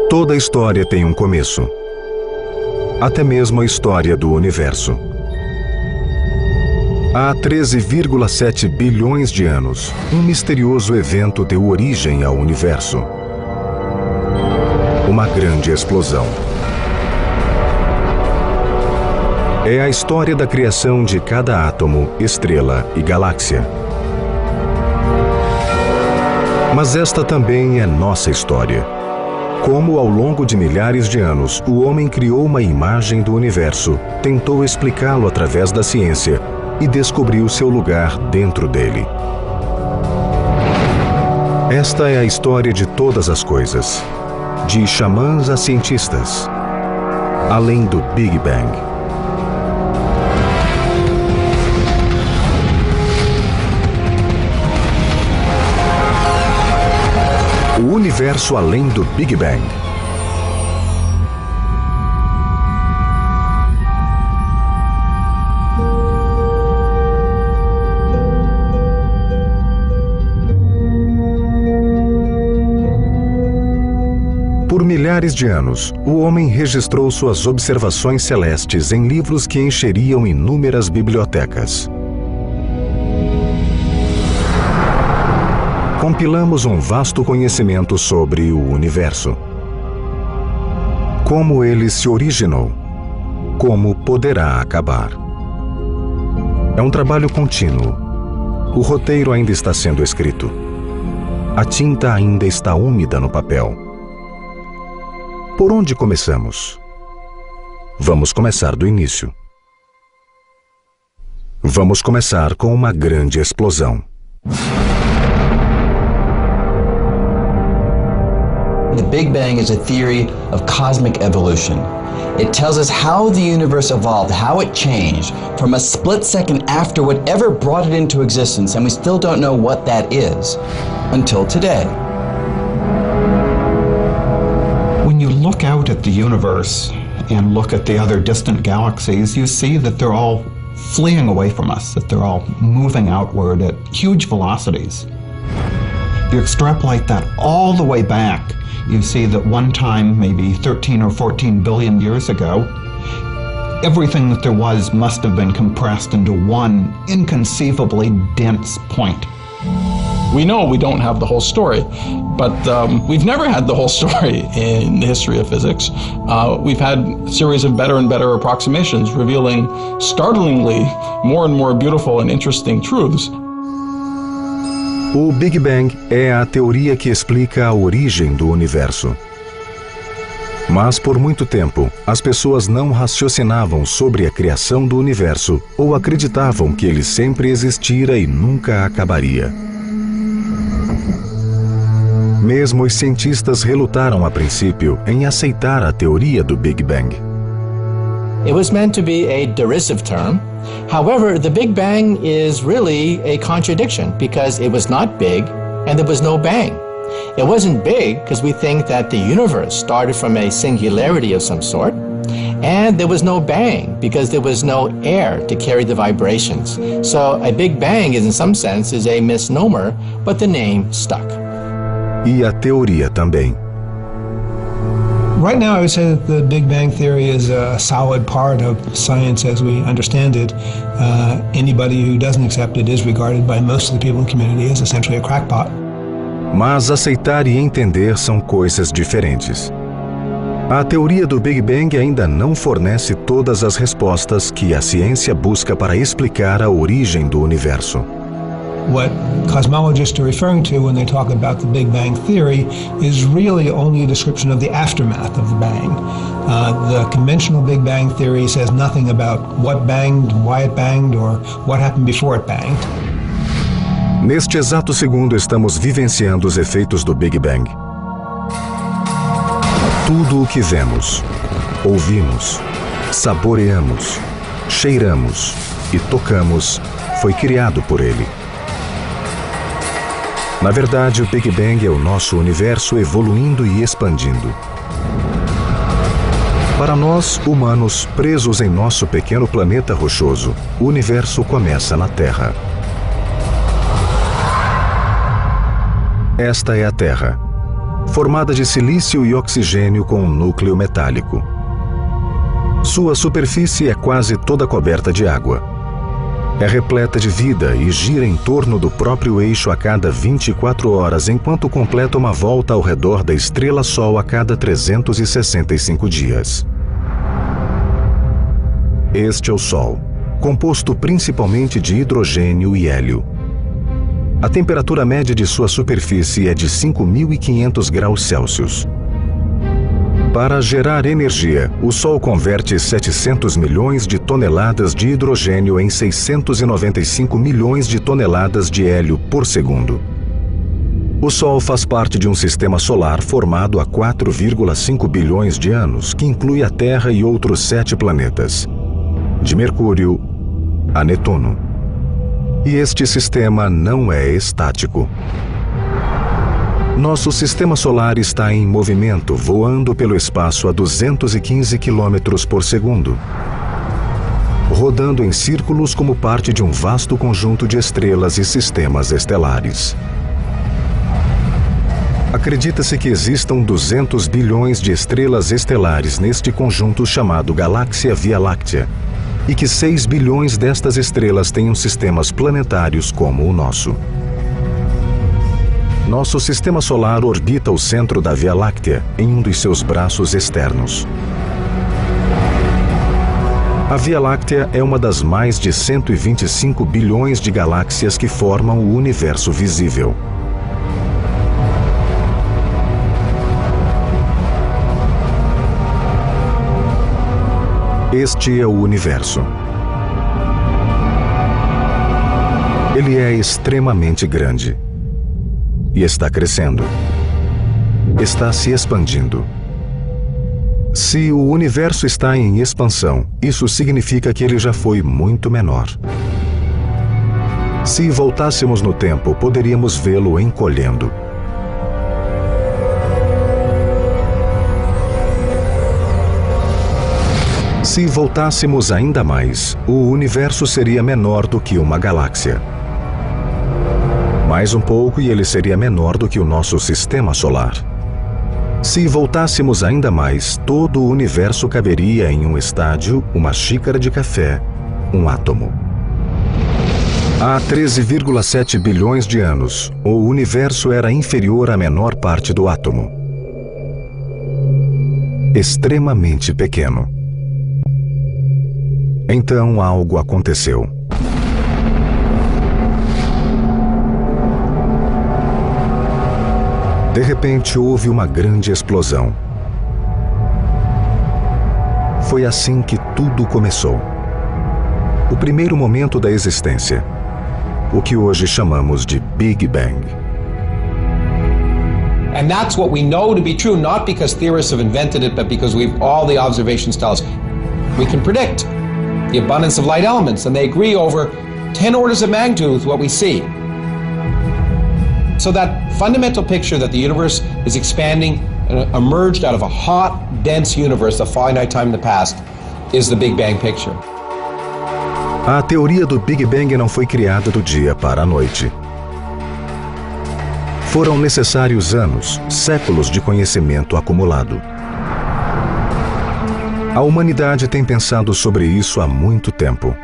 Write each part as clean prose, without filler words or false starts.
Toda história tem um começo. Até mesmo a história do universo. Há 13,7 bilhões de anos, um misterioso evento deu origem ao universo. Uma grande explosão. É a história da criação de cada átomo, estrela e galáxia. Mas esta também é nossa história. Como ao longo de milhares de anos, o homem criou uma imagem do universo, tentou explicá-lo através da ciência e descobriu seu lugar dentro dele. Esta é a história de todas as coisas, de xamãs a cientistas, além do Big Bang. O universo além do Big Bang. Por milhares de anos, o homem registrou suas observações celestes em livros que encheriam inúmeras bibliotecas. Compilamos um vasto conhecimento sobre o universo. Como ele se originou. Como poderá acabar. É um trabalho contínuo. O roteiro ainda está sendo escrito. A tinta ainda está úmida no papel. Por onde começamos? Vamos começar do início. Vamos começar com uma grande explosão. The Big Bang is a theory of cosmic evolution. It tells us how the universe evolved, how it changed from a split second after whatever brought it into existence, and we still don't know what that is until today. When you look out at the universe and look at the other distant galaxies, you see that they're all fleeing away from us, that they're all moving outward at huge velocities. You extrapolate that all the way back, you see that one time, maybe 13 or 14 billion years ago, everything that there was must have been compressed into one inconceivably dense point. We know we don't have the whole story, but we've never had the whole story in the history of physics. We've had a series of better and better approximations revealing startlingly more and more beautiful and interesting truths. O Big Bang é a teoria que explica a origem do universo. Mas por muito tempo, as pessoas não raciocinavam sobre a criação do universo ou acreditavam que ele sempre existira e nunca acabaria. Mesmo os cientistas relutaram a princípio em aceitar a teoria do Big Bang. It was meant to be a derisive term. However, the Big Bang is really a contradiction because it was not big and there was no bang. It wasn't big because we think that the universe started from a singularity of some sort, and there was no bang because there was no air to carry the vibrations. So a Big Bang in some sense is a misnomer, but the name stuck. E a teoria também. Right now, I would say that the Big Bang Theory is a solid part of science as we understand it. Anybody who doesn't accept it is regarded by most of the people in the community as essentially a crackpot. Mas aceitar e entender são coisas diferentes. A teoria do Big Bang ainda não fornece todas as respostas que a ciência busca para explicar a origem do universo. What cosmologists are referring to when they talk about the Big Bang Theory is really only a description of the aftermath of the bang. The conventional Big Bang Theory says nothing about what banged, why it banged, or what happened before it banged. Neste exato segundo estamos vivenciando os efeitos do Big Bang. Tudo o que vemos, ouvimos, saboreamos, cheiramos e tocamos foi criado por ele. Na verdade, o Big Bang é o nosso universo evoluindo e expandindo. Para nós, humanos, presos em nosso pequeno planeta rochoso, o universo começa na Terra. Esta é a Terra. formada de silício e oxigênio com um núcleo metálico. Sua superfície é quase toda coberta de água. É repleta de vida e gira em torno do próprio eixo a cada 24 horas, enquanto completa uma volta ao redor da estrela-Sol a cada 365 dias. Este é o Sol, composto principalmente de hidrogênio e hélio. A temperatura média de sua superfície é de 5.500 graus Celsius. Para gerar energia, o Sol converte 700 milhões de toneladas de hidrogênio em 695 milhões de toneladas de hélio por segundo. O Sol faz parte de um sistema solar formado há 4,5 bilhões de anos, que inclui a Terra e outros 7 planetas, de Mercúrio a Netuno. E este sistema não é estático. Nosso sistema solar está em movimento, voando pelo espaço a 215 km por segundo, rodando em círculos como parte de um vasto conjunto de estrelas e sistemas estelares. Acredita-se que existam 200 bilhões de estrelas estelares neste conjunto chamado Galáxia Via Láctea, e que 6 bilhões destas estrelas tenham sistemas planetários como o nosso. Nosso sistema solar orbita o centro da Via Láctea em um dos seus braços externos. A Via Láctea é uma das mais de 125 bilhões de galáxias que formam o universo visível. Este é o universo. Ele é extremamente grande. E está crescendo. Está se expandindo. Se o universo está em expansão, isso significa que ele já foi muito menor. Se voltássemos no tempo, poderíamos vê-lo encolhendo. Se voltássemos ainda mais, o universo seria menor do que uma galáxia. Mais um pouco e ele seria menor do que o nosso sistema solar. Se voltássemos ainda mais, todo o universo caberia em um estádio, uma xícara de café, um átomo. Há 13,7 bilhões de anos, o universo era inferior à menor parte do átomo. Extremamente pequeno. Então algo aconteceu. De repente, houve uma grande explosão. Foi assim que tudo começou. O primeiro momento da existência. O que hoje chamamos de Big Bang. And that's what we know to be true, not because theorists have invented it, but because all the observations tell us. We can predict the abundance of light elements, and they agree over 10 orders of magnitude with what we see. So that fundamental picture that the universe is expanding and emerged out of a hot, dense universe of finite time in the past is the Big Bang picture. A teoria do Big Bang não foi criada do dia para a noite. Foram necessários anos, séculos de conhecimento acumulado. A humanidade tem pensado sobre isso há muito tempo.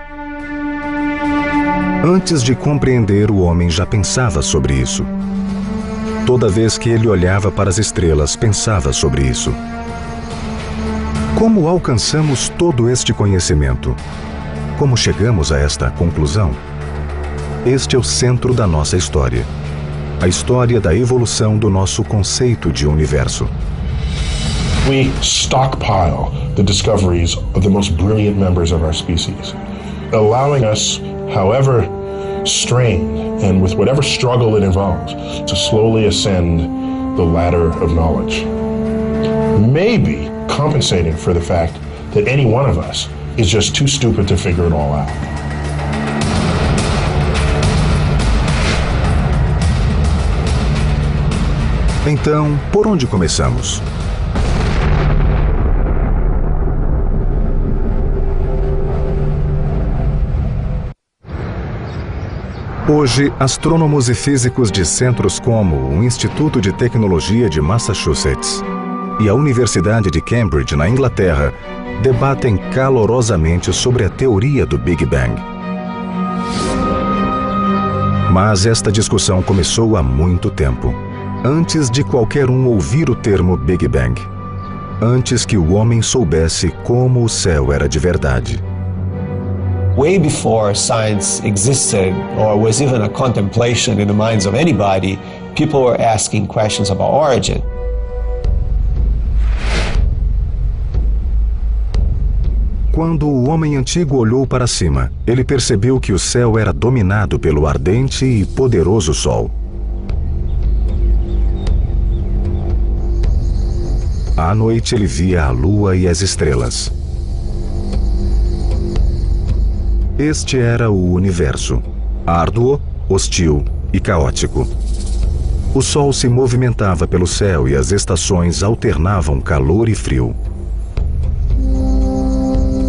Antes de compreender, o homem já pensava sobre isso. Toda vez que ele olhava para as estrelas, pensava sobre isso. Como alcançamos todo este conhecimento? Como chegamos a esta conclusão? Este é o centro da nossa história. A história da evolução do nosso conceito de universo. We stockpile the discoveries of the most brilliant members of our species, allowing us, however strained and with whatever struggle it involves, to slowly ascend the ladder of knowledge. Maybe compensating for the fact that any one of us is just too stupid to figure it all out. Então, por onde começamos? Hoje, astrônomos e físicos de centros como o Instituto de Tecnologia de Massachusetts e a Universidade de Cambridge, na Inglaterra, debatem calorosamente sobre a teoria do Big Bang. Mas esta discussão começou há muito tempo, antes de qualquer um ouvir o termo Big Bang, antes que o homem soubesse como o céu era de verdade. Way before science existed or was even a contemplation in the minds of anybody, people were asking questions about origin. Quando o homem antigo olhou para cima, ele percebeu que o céu era dominado pelo ardente e poderoso Sol. À noite ele via a lua e as estrelas. Este era o universo, árduo, hostil e caótico. O Sol se movimentava pelo céu e as estações alternavam calor e frio.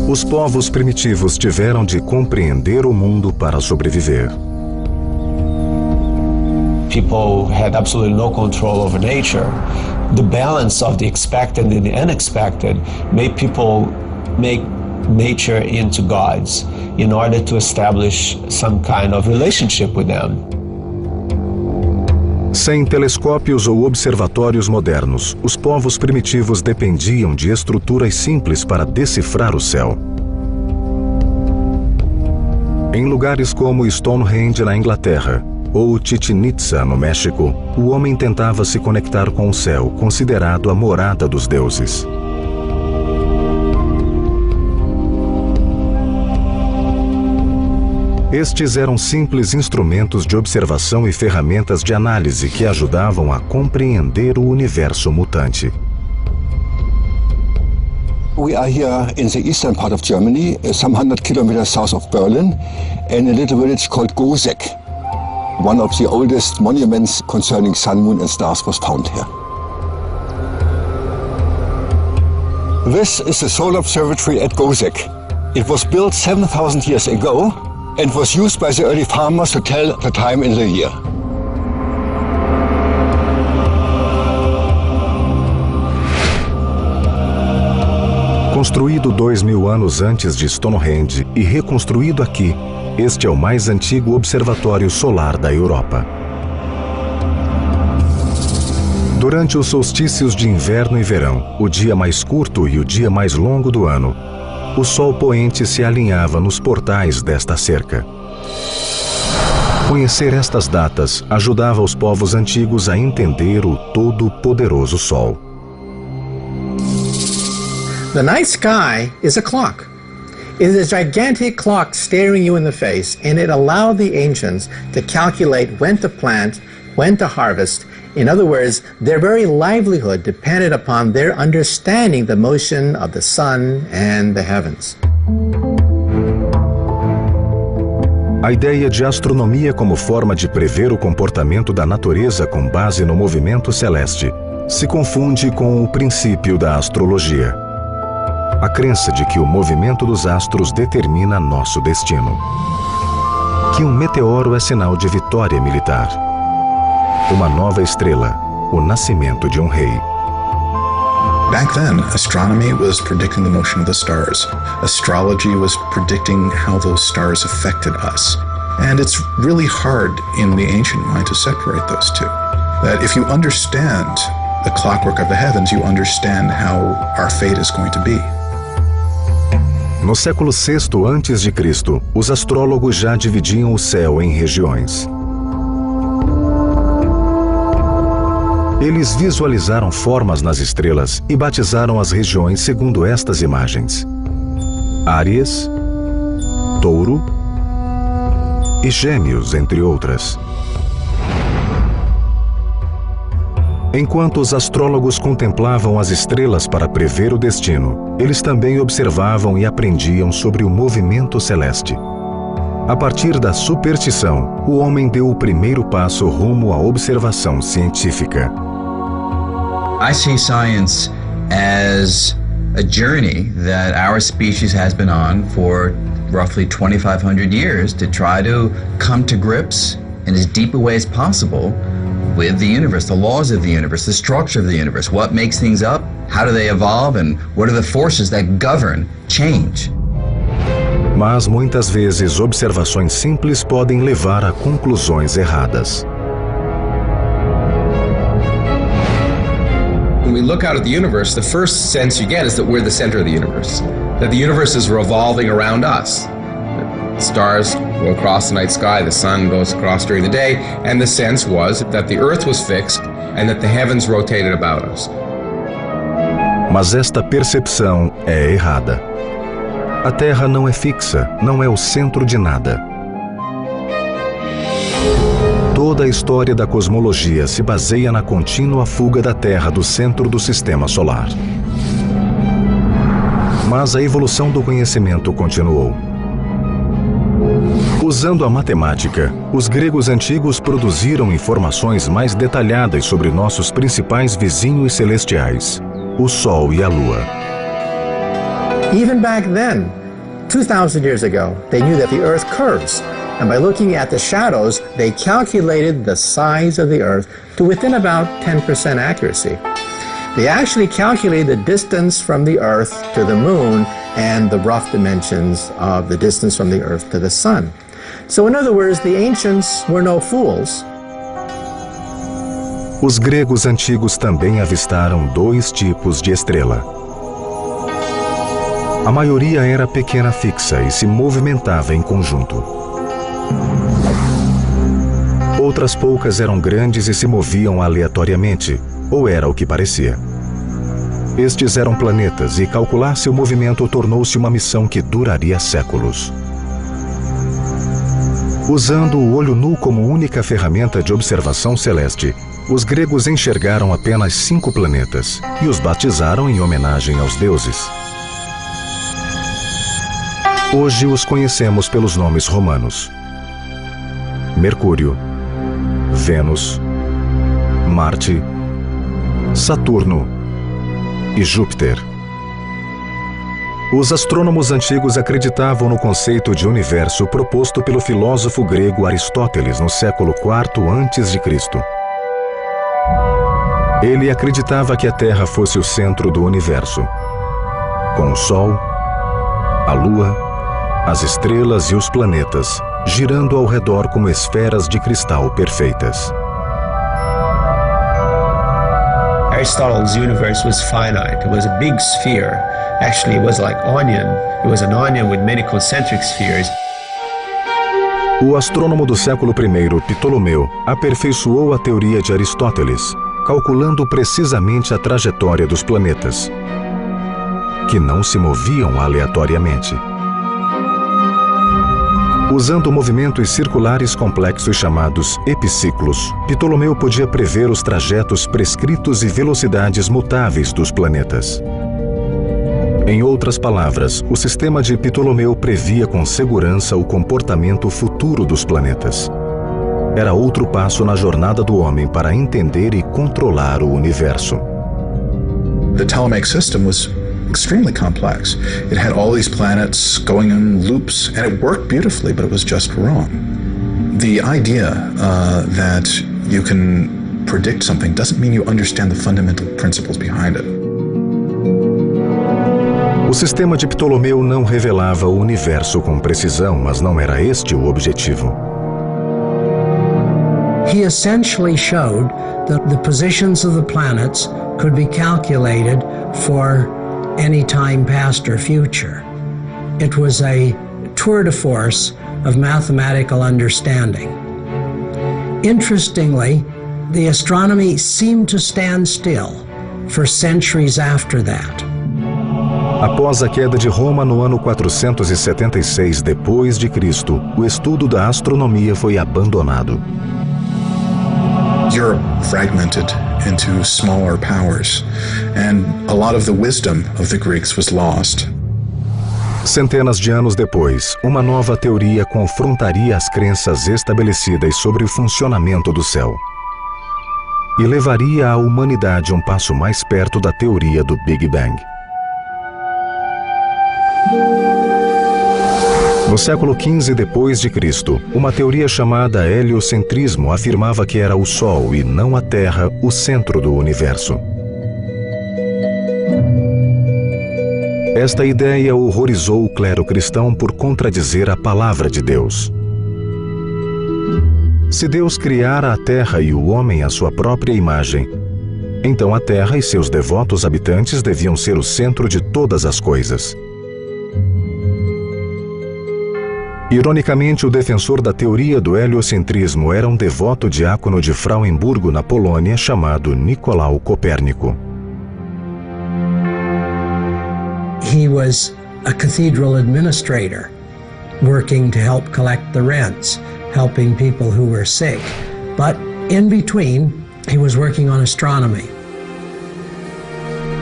Os povos primitivos tiveram de compreender o mundo para sobreviver. People had absolutely no control over nature. The balance of the expected and the unexpected made people make nature into gods in order to establish some kind of relationship with them. Sem telescópios ou observatórios modernos, os povos primitivos dependiam de estruturas simples para decifrar o céu. Em lugares como Stonehenge, na Inglaterra, ou Chichén Itzá, no México, o homem tentava se conectar com o céu, considerado a morada dos deuses. Estes eram simples instrumentos de observação e ferramentas de análise que ajudavam a compreender o universo mutante. We are here in the eastern part of Germany, some 100 kilometers south of Berlin, in a little village called Goseck. One of the oldest monuments concerning sun, moon and stars was found here. This is the Solar Observatory at Goseck. It was built 7,000 years ago and was used by the early farmers to tell the time in the year. Construído 2.000 anos antes de Stonehenge e reconstruído aqui, este é o mais antigo observatório solar da Europa. Durante os solstícios de inverno e verão, o dia mais curto e o dia mais longo do ano, o sol poente se alinhava nos portais desta cerca. Conhecer estas datas ajudava os povos antigos a entender o todo-poderoso Sol. The night sky is a clock. It is a gigantic clock staring you in the face, and it allowed the ancients to calculate when to plant, when to harvest. In other words, their very livelihood depended upon their understanding the motion of the sun and the heavens. A ideia de astronomia como forma de prever o comportamento da natureza com base no movimento celeste se confunde com o princípio da astrologia. A crença de que o movimento dos astros determina nosso destino. Que um meteoro é sinal de vitória militar. Uma nova estrela, o nascimento de um rei. Back then, astronomy was predicting the motion of the stars. Astrology was predicting how those stars affected us. And it's really hard in the ancient mind to separate those two. That if you understand the clockwork of the heavens, you understand how our fate is going to be. No século VI a.C., os astrólogos já dividiam o céu em regiões. Eles visualizaram formas nas estrelas e batizaram as regiões segundo estas imagens: Áries, Touro e Gêmeos, entre outras. Enquanto os astrólogos contemplavam as estrelas para prever o destino, eles também observavam e aprendiam sobre o movimento celeste. A partir da superstição, o homem deu o primeiro passo rumo à observação científica. I see science as a journey that our species has been on for roughly 2,500 years to try to come to grips in as deep a way as possible with the universe, the laws of the universe, the structure of the universe, what makes things up, how do they evolve, and what are the forces that govern change. Mas muitas vezes observações simples podem levar a conclusões erradas. When we look out at the universe, the first sense you get is that we're the center of the universe, that the universe is revolving around us. Stars go across the night sky, the sun goes across during the day, and the sense was that the earth was fixed and that the heavens rotated about us. Mas esta percepção é errada. A Terra não é fixa, não é o centro de nada. Toda a história da cosmologia se baseia na contínua fuga da Terra do centro do sistema solar. Mas a evolução do conhecimento continuou. Usando a matemática, os gregos antigos produziram informações mais detalhadas sobre nossos principais vizinhos celestiais, o Sol e a Lua. Even back then, 2,000 years ago, they knew that the Earth curves. And by looking at the shadows, they calculated the size of the Earth to within about 10% accuracy. They actually calculated the distance from the Earth to the Moon and the rough dimensions of the distance from the Earth to the Sun. So in other words, the ancients were no fools. Os gregos antigos também avistaram dois tipos de estrela. A maioria era pequena fixa e se movimentava em conjunto. Outras poucas eram grandes e se moviam aleatoriamente, ou era o que parecia. Estes eram planetas e calcular seu movimento tornou-se uma missão que duraria séculos. Usando o olho nu como única ferramenta de observação celeste, os gregos enxergaram apenas 5 planetas e os batizaram em homenagem aos deuses. Hoje os conhecemos pelos nomes romanos: Mercúrio, Vênus, Marte, Saturno e Júpiter. Os astrônomos antigos acreditavam no conceito de universo proposto pelo filósofo grego Aristóteles no século IV a.C. Ele acreditava que a Terra fosse o centro do universo, com o Sol, a Lua, as estrelas e os planetas girando ao redor como esferas de cristal perfeitas. Aristotle's universe was finite. It was a big sphere. Actually, it was like onion. It was an onion with many concentric spheres. O astrônomo do século I, Ptolomeu, aperfeiçoou a teoria de Aristóteles, calculando precisamente a trajetória dos planetas, que não se moviam aleatoriamente. Usando movimentos circulares complexos chamados epiciclos, Ptolomeu podia prever os trajetos prescritos e velocidades mutáveis dos planetas. Em outras palavras, o sistema de Ptolomeu previa com segurança o comportamento futuro dos planetas. Era outro passo na jornada do homem para entender e controlar o universo. The Ptolemaic system was extremely complex. It had all these planets going in loops, and it worked beautifully, but it was just wrong. The idea that you can predict something doesn't mean you understand the fundamental principles behind it. O sistema de Ptolomeu não revelava o universo com precisão, mas não era este o objetivo. He essentially showed that the positions of the planets could be calculated for any time past or future. It was a tour de force of mathematical understanding. Interestingly, the astronomy seemed to stand still for centuries after that. Após a queda de Roma no ano 476 depois de Cristo, o estudo da astronomia foi abandonado. Europe fragmented into smaller powers, and a lot of the wisdom of the Greeks was lost. Centenas de anos depois, uma nova teoria confrontaria as crenças estabelecidas sobre o funcionamento do céu e levaria a humanidade um passo mais perto da teoria do Big Bang. No século XV depois de Cristo, uma teoria chamada heliocentrismo afirmava que era o Sol e não a Terra o centro do universo. Esta ideia horrorizou o clero cristão por contradizer a palavra de Deus. Se Deus criara a Terra e o homem à sua própria imagem, então a Terra e seus devotos habitantes deviam ser o centro de todas as coisas. Ironicamente, o defensor da teoria do heliocentrismo era um devoto diácono de Frauenburgo, na Polônia, chamado Nicolau Copérnico. He was a cathedral administrator, working to help collect the rents, helping people who were sick. But in between, he was working on astronomy.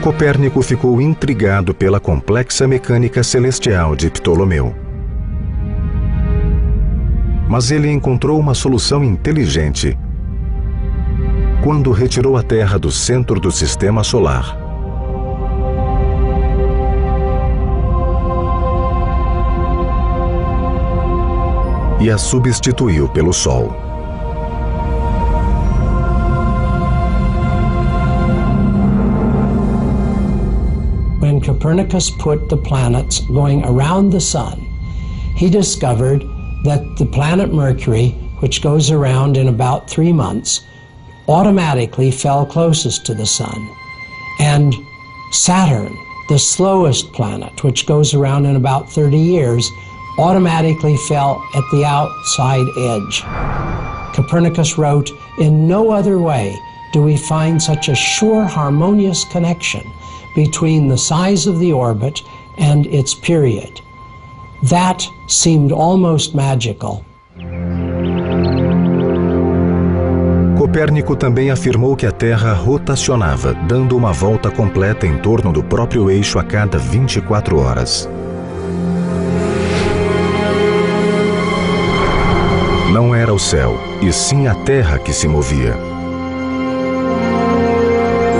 Copérnico ficou intrigado pela complexa mecânica celestial de Ptolomeu. Mas ele encontrou uma solução inteligente quando retirou a Terra do centro do sistema solar. E a substituiu pelo Sol. When Copernicus put the planets going around the sun, he discovered that the planet Mercury, which goes around in about 3 months, automatically fell closest to the sun. And Saturn, the slowest planet, which goes around in about 30 years, automatically fell at the outside edge. Copernicus wrote, "In no other way do we find such a sure harmonious connection between the size of the orbit and its period." That seemed almost magical. Copérnico também afirmou que a Terra rotacionava, dando uma volta completa em torno do próprio eixo a cada 24 horas. Não era o céu, e sim a Terra que se movia.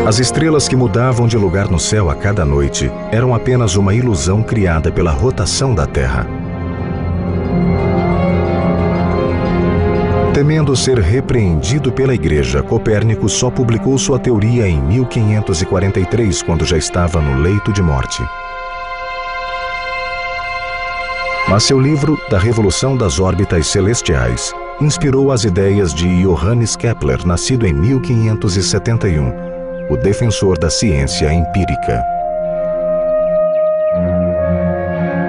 As estrelas que mudavam de lugar no céu a cada noite eram apenas uma ilusão criada pela rotação da Terra. Temendo ser repreendido pela Igreja, Copérnico só publicou sua teoria em 1543, quando já estava no leito de morte. Mas seu livro, Da Revolução das Órbitas Celestiais, inspirou as ideias de Johannes Kepler, nascido em 1571, o defensor da ciência empírica.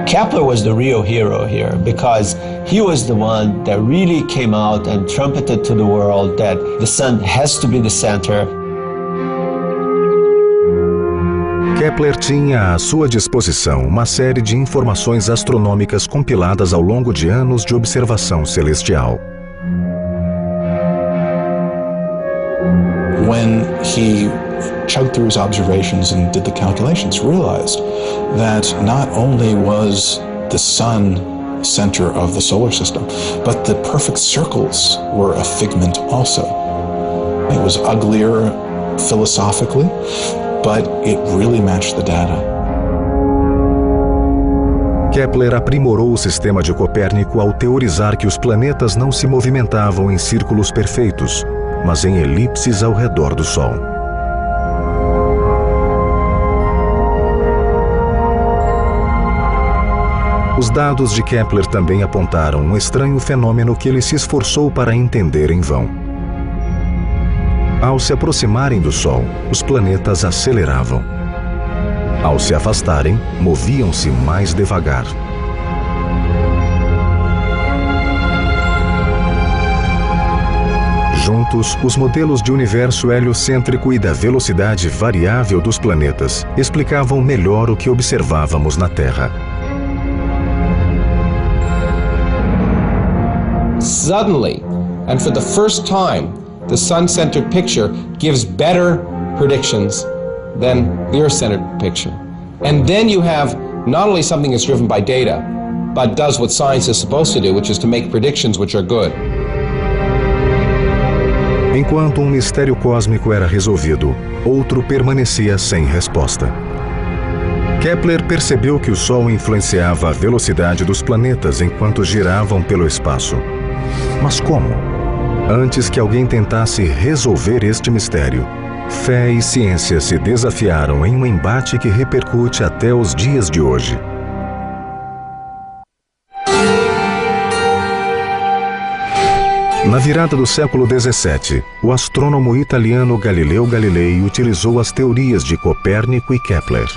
Kepler was the real hero here because he was the one that really came out and trumpeted to the world that the sun has to be the center. Kepler tinha à sua disposição uma série de informações astronômicas compiladas ao longo de anos de observação celestial. When he chugged through his observations and did the calculations, realized that not only was the sun center of the solar system, but the perfect circles were a figment also. It was uglier philosophically, but it really matched the data. Kepler aprimorou o sistema de Copérnico ao teorizar que os planetas não se movimentavam em círculos perfeitos, mas em elipses ao redor do Sol. Os dados de Kepler também apontaram um estranho fenômeno que ele se esforçou para entender em vão. Ao se aproximarem do Sol, os planetas aceleravam. Ao se afastarem, moviam-se mais devagar. Juntos, os modelos de universo heliocêntrico e da velocidade variável dos planetas explicavam melhor o que observávamos na Terra. Suddenly, and for the first time, the sun-centered picture gives better predictions than the Earth-centered picture. And then you have not only something that's driven by data, but does what science is supposed to do, which is to make predictions which are good. Enquanto um mistério cósmico era resolvido, outro permanecia sem resposta. Kepler percebeu que o Sol influenciava a velocidade dos planetas enquanto giravam pelo espaço. Mas como? Antes que alguém tentasse resolver este mistério, fé e ciência se desafiaram em um embate que repercute até os dias de hoje. Na virada do século XVII, o astrônomo italiano Galileu Galilei utilizou as teorias de Copérnico e Kepler,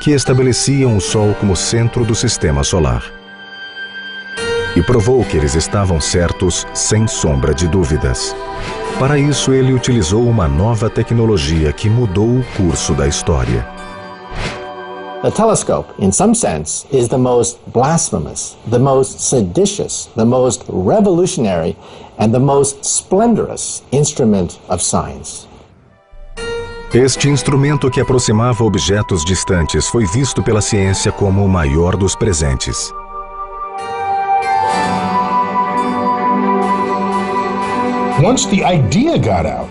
que estabeleciam o Sol como centro do sistema solar, e provou que eles estavam certos sem sombra de dúvidas. Para isso, ele utilizou uma nova tecnologia que mudou o curso da história. The telescope, in some sense, is the most blasphemous, the most seditious, the most revolutionary, and the most splendorous instrument of science. Este instrumento que aproximava objetos distantes foi visto pela ciência como o maior dos presentes. Once the idea got out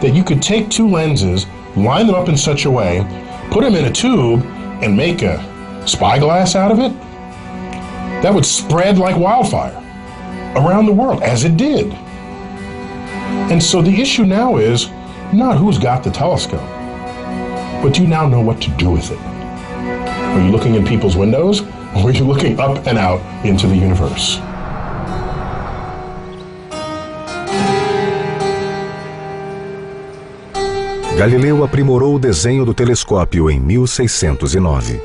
that you could take two lenses, line them up in such a way, put them in a tube, and make a spyglass out of it, that would spread like wildfire around the world, as it did. And so the issue now is not who's got the telescope, but you now know what to do with it. Are you looking in people's windows, or are you looking up and out into the universe? Galileu aprimorou o desenho do telescópio em 1609.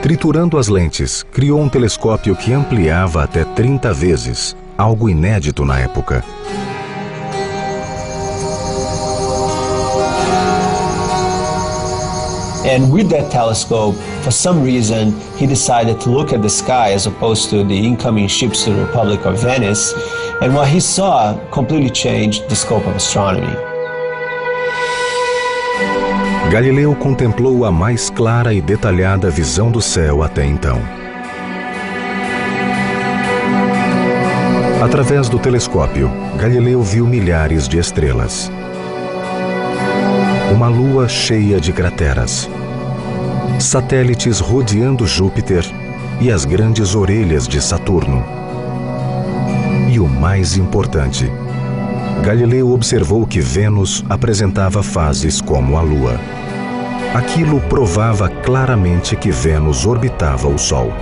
Triturando as lentes, criou um telescópio que ampliava até 30 vezes, algo inédito na época. And with that telescope, for some reason, he decided to look at the sky as opposed to the incoming ships to the Republic of Venice. And what he saw completely changed the scope of astronomy. Galileu contemplou a mais clara e detalhada visão do céu até então. Através do telescópio, Galileu viu milhares de estrelas. Uma lua cheia de crateras, satélites rodeando Júpiter e as grandes orelhas de Saturno. E o mais importante, Galileu observou que Vênus apresentava fases como a Lua. Aquilo provava claramente que Vênus orbitava o Sol.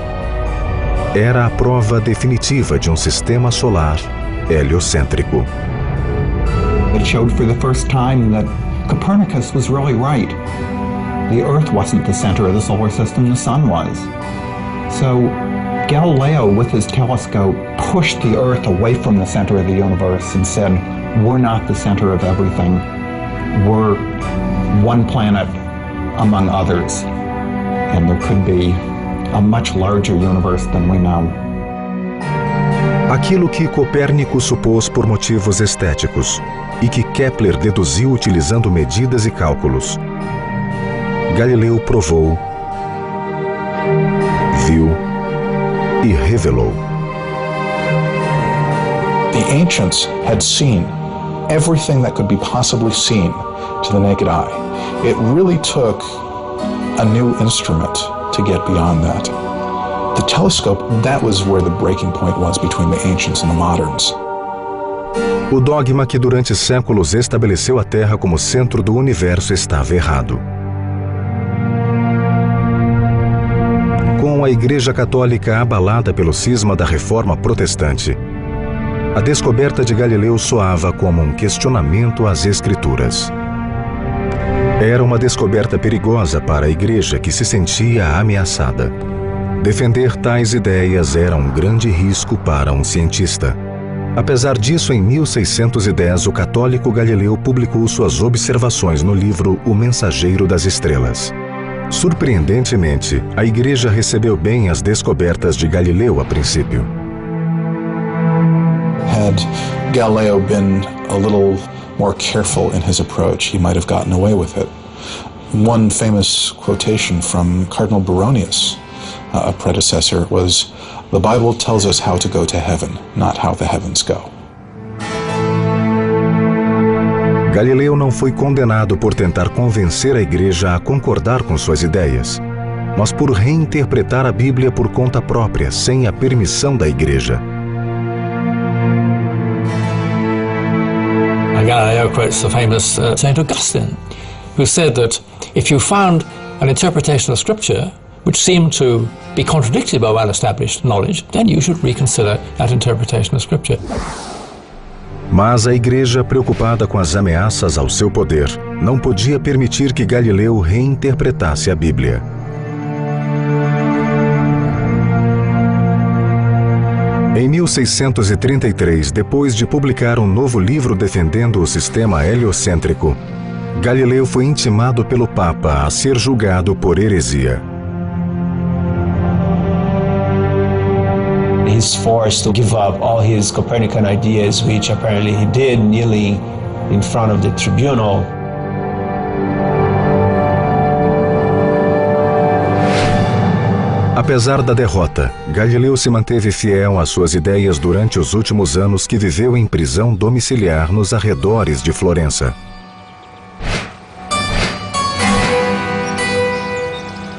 Era a prova definitiva de um sistema solar heliocêntrico. It showed for the first time that Copernicus was really right. The Earth wasn't the center of the solar system, the Sun was. So Galileo, with his telescope, pushed the Earth away from the center of the universe and said, we're not the center of everything. We're one planet among others, and there could be a much larger universe than we know. Aquilo que Copérnico supôs por motivos estéticos e que Kepler deduziu utilizando medidas e cálculos, Galileu provou, viu e revelou. The ancients had seen everything that could be possibly seen to the naked eye. It really took a new instrument to get beyond that. The telescope, that was where the breaking point was between the ancients and the moderns. O dogma que durante séculos estabeleceu a Terra como centro do universo estava errado. Com a Igreja Católica abalada pelo cisma da Reforma Protestante, a descoberta de Galileu soava como um questionamento às Escrituras. Era uma descoberta perigosa para a Igreja que se sentia ameaçada. Defender tais ideias era um grande risco para um cientista. Apesar disso, em 1610, o católico Galileu publicou suas observações no livro O Mensageiro das Estrelas. Surpreendentemente, a Igreja recebeu bem as descobertas de Galileu a princípio. Had Galileo been a little more careful in his approach, he might have gotten away with it. One famous quotation from Cardinal Baronius, a predecessor, was, "The Bible tells us how to go to heaven, not how the heavens go." Galileu não foi condenado por tentar convencer a Igreja a concordar com suas ideias, mas por reinterpretar a Bíblia por conta própria, sem a permissão da Igreja. Galileo quotes the famous St. Augustine, who said that if you found an interpretation of Scripture which seemed to be contradicted by well-established knowledge, then you should reconsider that interpretation of Scripture. Mas a Igreja, preocupada com as ameaças ao seu poder, não podia permitir que Galileu reinterpretasse a Bíblia. Em 1633, depois de publicar um novo livro defendendo o sistema heliocêntrico, Galileu foi intimado pelo Papa a ser julgado por heresia. He's forced to give up all his Copernican ideas, which apparently he did, kneeling in front of the tribunal. Apesar da derrota, Galileu se manteve fiel às suas ideias durante os últimos anos que viveu em prisão domiciliar nos arredores de Florença.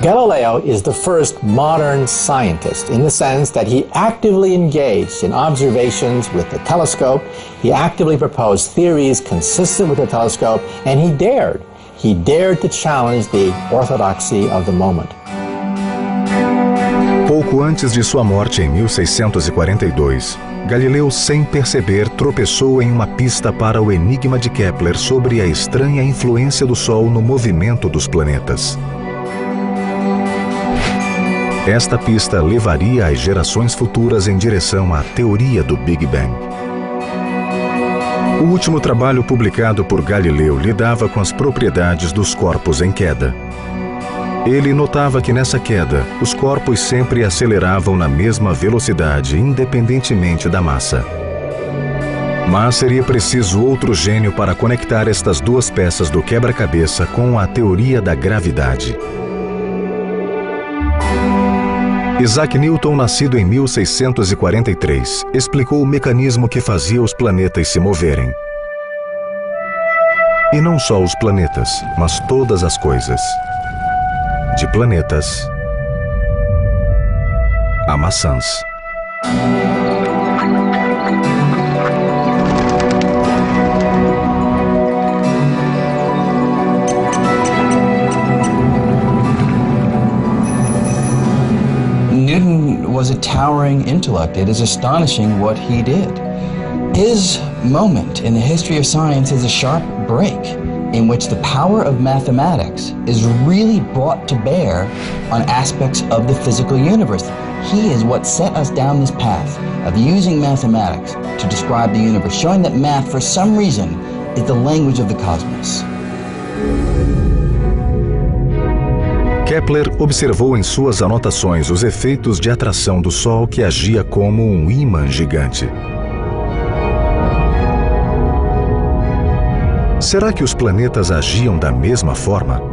Galileo is the first modern scientist in the sense that he actively engaged in observations with the telescope, he actively proposed theories consistent with the telescope, and he dared to challenge the orthodoxy of the moment. Pouco antes de sua morte em 1642, Galileu, sem perceber, tropeçou em uma pista para o enigma de Kepler sobre a estranha influência do Sol no movimento dos planetas. Esta pista levaria as gerações futuras em direção à teoria do Big Bang. O último trabalho publicado por Galileu lidava com as propriedades dos corpos em queda. Ele notava que nessa queda, os corpos sempre aceleravam na mesma velocidade, independentemente da massa. Mas seria preciso outro gênio para conectar estas duas peças do quebra-cabeça com a teoria da gravidade. Isaac Newton, nascido em 1643, explicou o mecanismo que fazia os planetas se moverem. E não só os planetas, mas todas as coisas. De planetas a maçãs. Newton was a towering intellect. It is astonishing what he did. His moment in the history of science is a sharp break in which the power of mathematics is really brought to bear on aspects of the physical universe. He is what set us down this path of using mathematics to describe the universe, showing that math, for some reason, is the language of the cosmos. Kepler observou em suas anotações os efeitos de atração do Sol que agia como um ímã gigante. Será que os planetas agiam da mesma forma?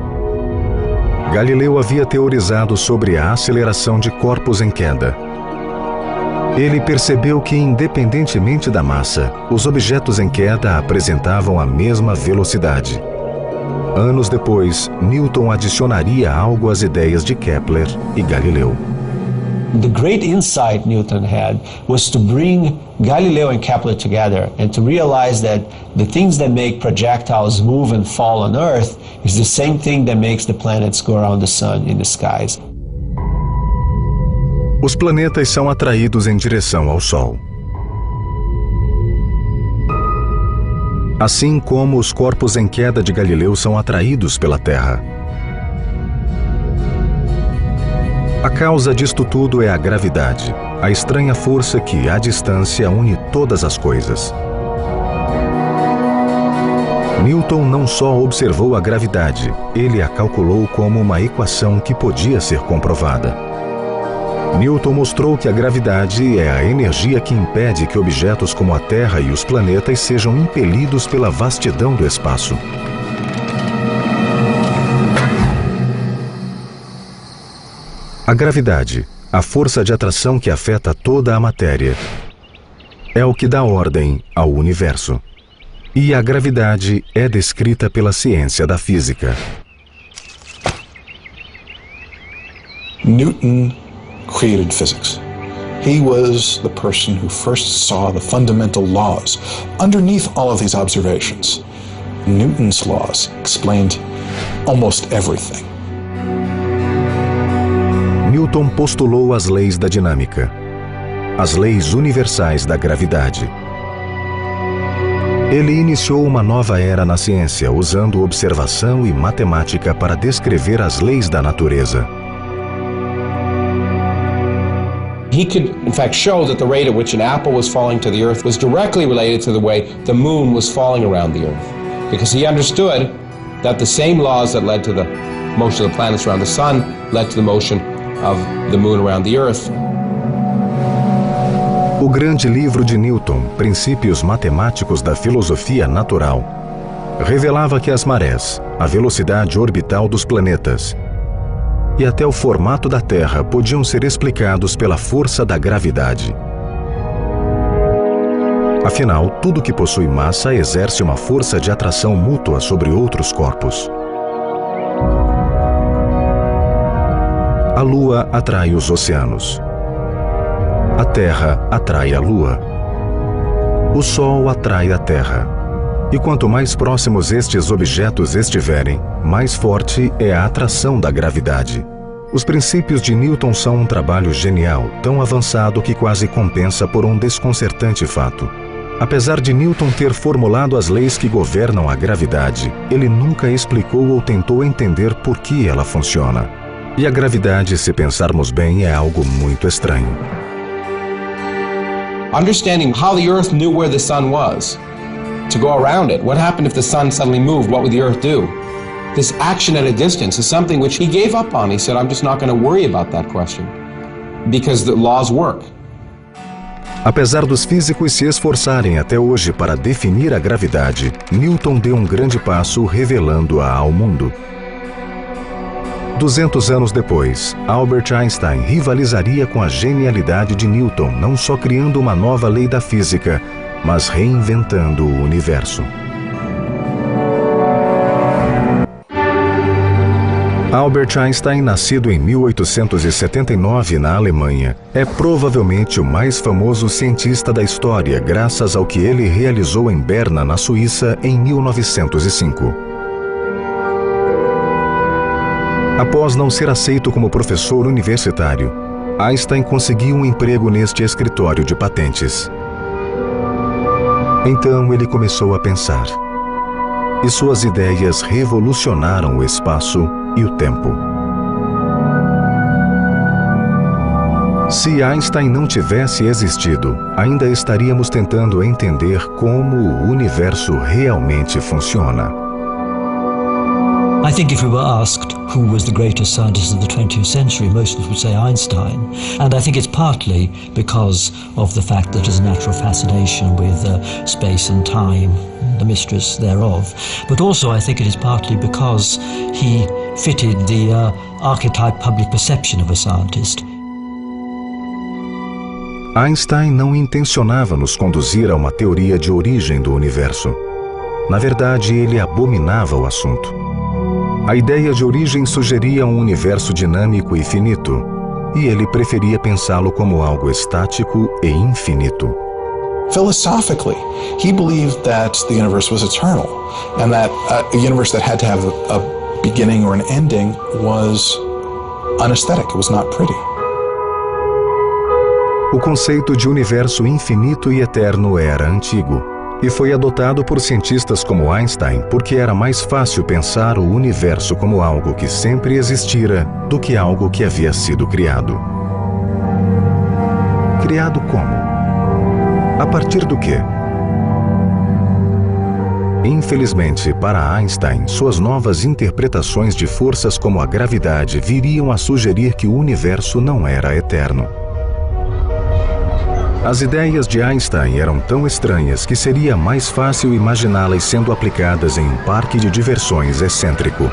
Galileu havia teorizado sobre a aceleração de corpos em queda. Ele percebeu que, independentemente da massa, os objetos em queda apresentavam a mesma velocidade. Anos depois, Newton adicionaria algo às ideias de Kepler e Galileu. The great insight Newton had was to bring Galileo and Kepler together and to realize that the things that make projectiles move and fall on Earth is the same thing that makes the planets go around the sun in the skies. Os planetas são atraídos em direção ao Sol. Assim como os corpos em queda de Galileu são atraídos pela Terra. A causa disto tudo é a gravidade, a estranha força que, à distância, une todas as coisas. Newton não só observou a gravidade, ele a calculou como uma equação que podia ser comprovada. Newton mostrou que a gravidade é a energia que impede que objetos como a Terra e os planetas sejam impelidos pela vastidão do espaço. A gravidade, a força de atração que afeta toda a matéria, é o que dá ordem ao universo. E a gravidade é descrita pela ciência da física. Newton created physics. He was the person who first saw the fundamental laws underneath all of these observations. Newton's laws explained almost everything. Newton postulou as leis da dinâmica, as leis universais da gravidade. Ele iniciou uma nova era na ciência, usando observação e matemática para descrever as leis da natureza. He could, in fact, show that the rate at which an apple was falling to the earth was directly related to the way the moon was falling around the earth. Because he understood that the same laws that led to the motion of the planets around the sun led to the motion of the moon around the earth. O grande livro de Newton, Princípios Matemáticos da Filosofia Natural, revelava que as marés, a velocidade orbital dos planetas e até o formato da Terra podiam ser explicados pela força da gravidade. Afinal, tudo que possui massa exerce uma força de atração mútua sobre outros corpos. A Lua atrai os oceanos. A Terra atrai a Lua. O Sol atrai a Terra. E quanto mais próximos estes objetos estiverem, mais forte é a atração da gravidade. Os princípios de Newton são um trabalho genial, tão avançado que quase compensa por um desconcertante fato. Apesar de Newton ter formulado as leis que governam a gravidade, ele nunca explicou ou tentou entender por que ela funciona. E a gravidade, se pensarmos bem, é algo muito estranho. Understanding how the earth knew where the sun was to go around it. What happened if the sun suddenly moved? What would the earth do? This action at a distance is something which he gave up on. He said, I'm just not going to worry about that question because the laws work. Apesar dos físicos se esforçarem até hoje para definir a gravidade, Newton deu um grande passo revelando-a ao mundo. 200 anos depois, Albert Einstein rivalizaria com a genialidade de Newton, não só criando uma nova lei da física, mas reinventando o universo. Albert Einstein, nascido em 1879 na Alemanha, é provavelmente o mais famoso cientista da história, graças ao que ele realizou em Berna, na Suíça, em 1905. Após não ser aceito como professor universitário, Einstein conseguiu um emprego neste escritório de patentes. Então ele começou a pensar, e suas ideias revolucionaram o espaço e o tempo. Se Einstein não tivesse existido, ainda estaríamos tentando entender como o universo realmente funciona. I think if we were asked who was the greatest scientist of the 20th century, most of us would say Einstein. And I think it's partly because of the fact that there's a natural fascination with space and time, the mysteries thereof. But also I think it is partly because he fitted the archetype public perception of a scientist. Einstein não intencionava nos conduzir a uma teoria de origem do universo. Na verdade, ele abominava o assunto. A ideia de origem sugeria um universo dinâmico e finito, e ele preferia pensá-lo como algo estático e infinito. Philosophically, he believed that the universe was eternal, and that a universe that had to have a beginning or an ending was unaesthetic, it was not pretty. O conceito de universo infinito e eterno era antigo, e foi adotado por cientistas como Einstein porque era mais fácil pensar o universo como algo que sempre existira do que algo que havia sido criado. Criado como? A partir do quê? Infelizmente, para Einstein, suas novas interpretações de forças como a gravidade viriam a sugerir que o universo não era eterno. As ideias de Einstein eram tão estranhas que seria mais fácil imaginá-las sendo aplicadas em um parque de diversões excêntrico.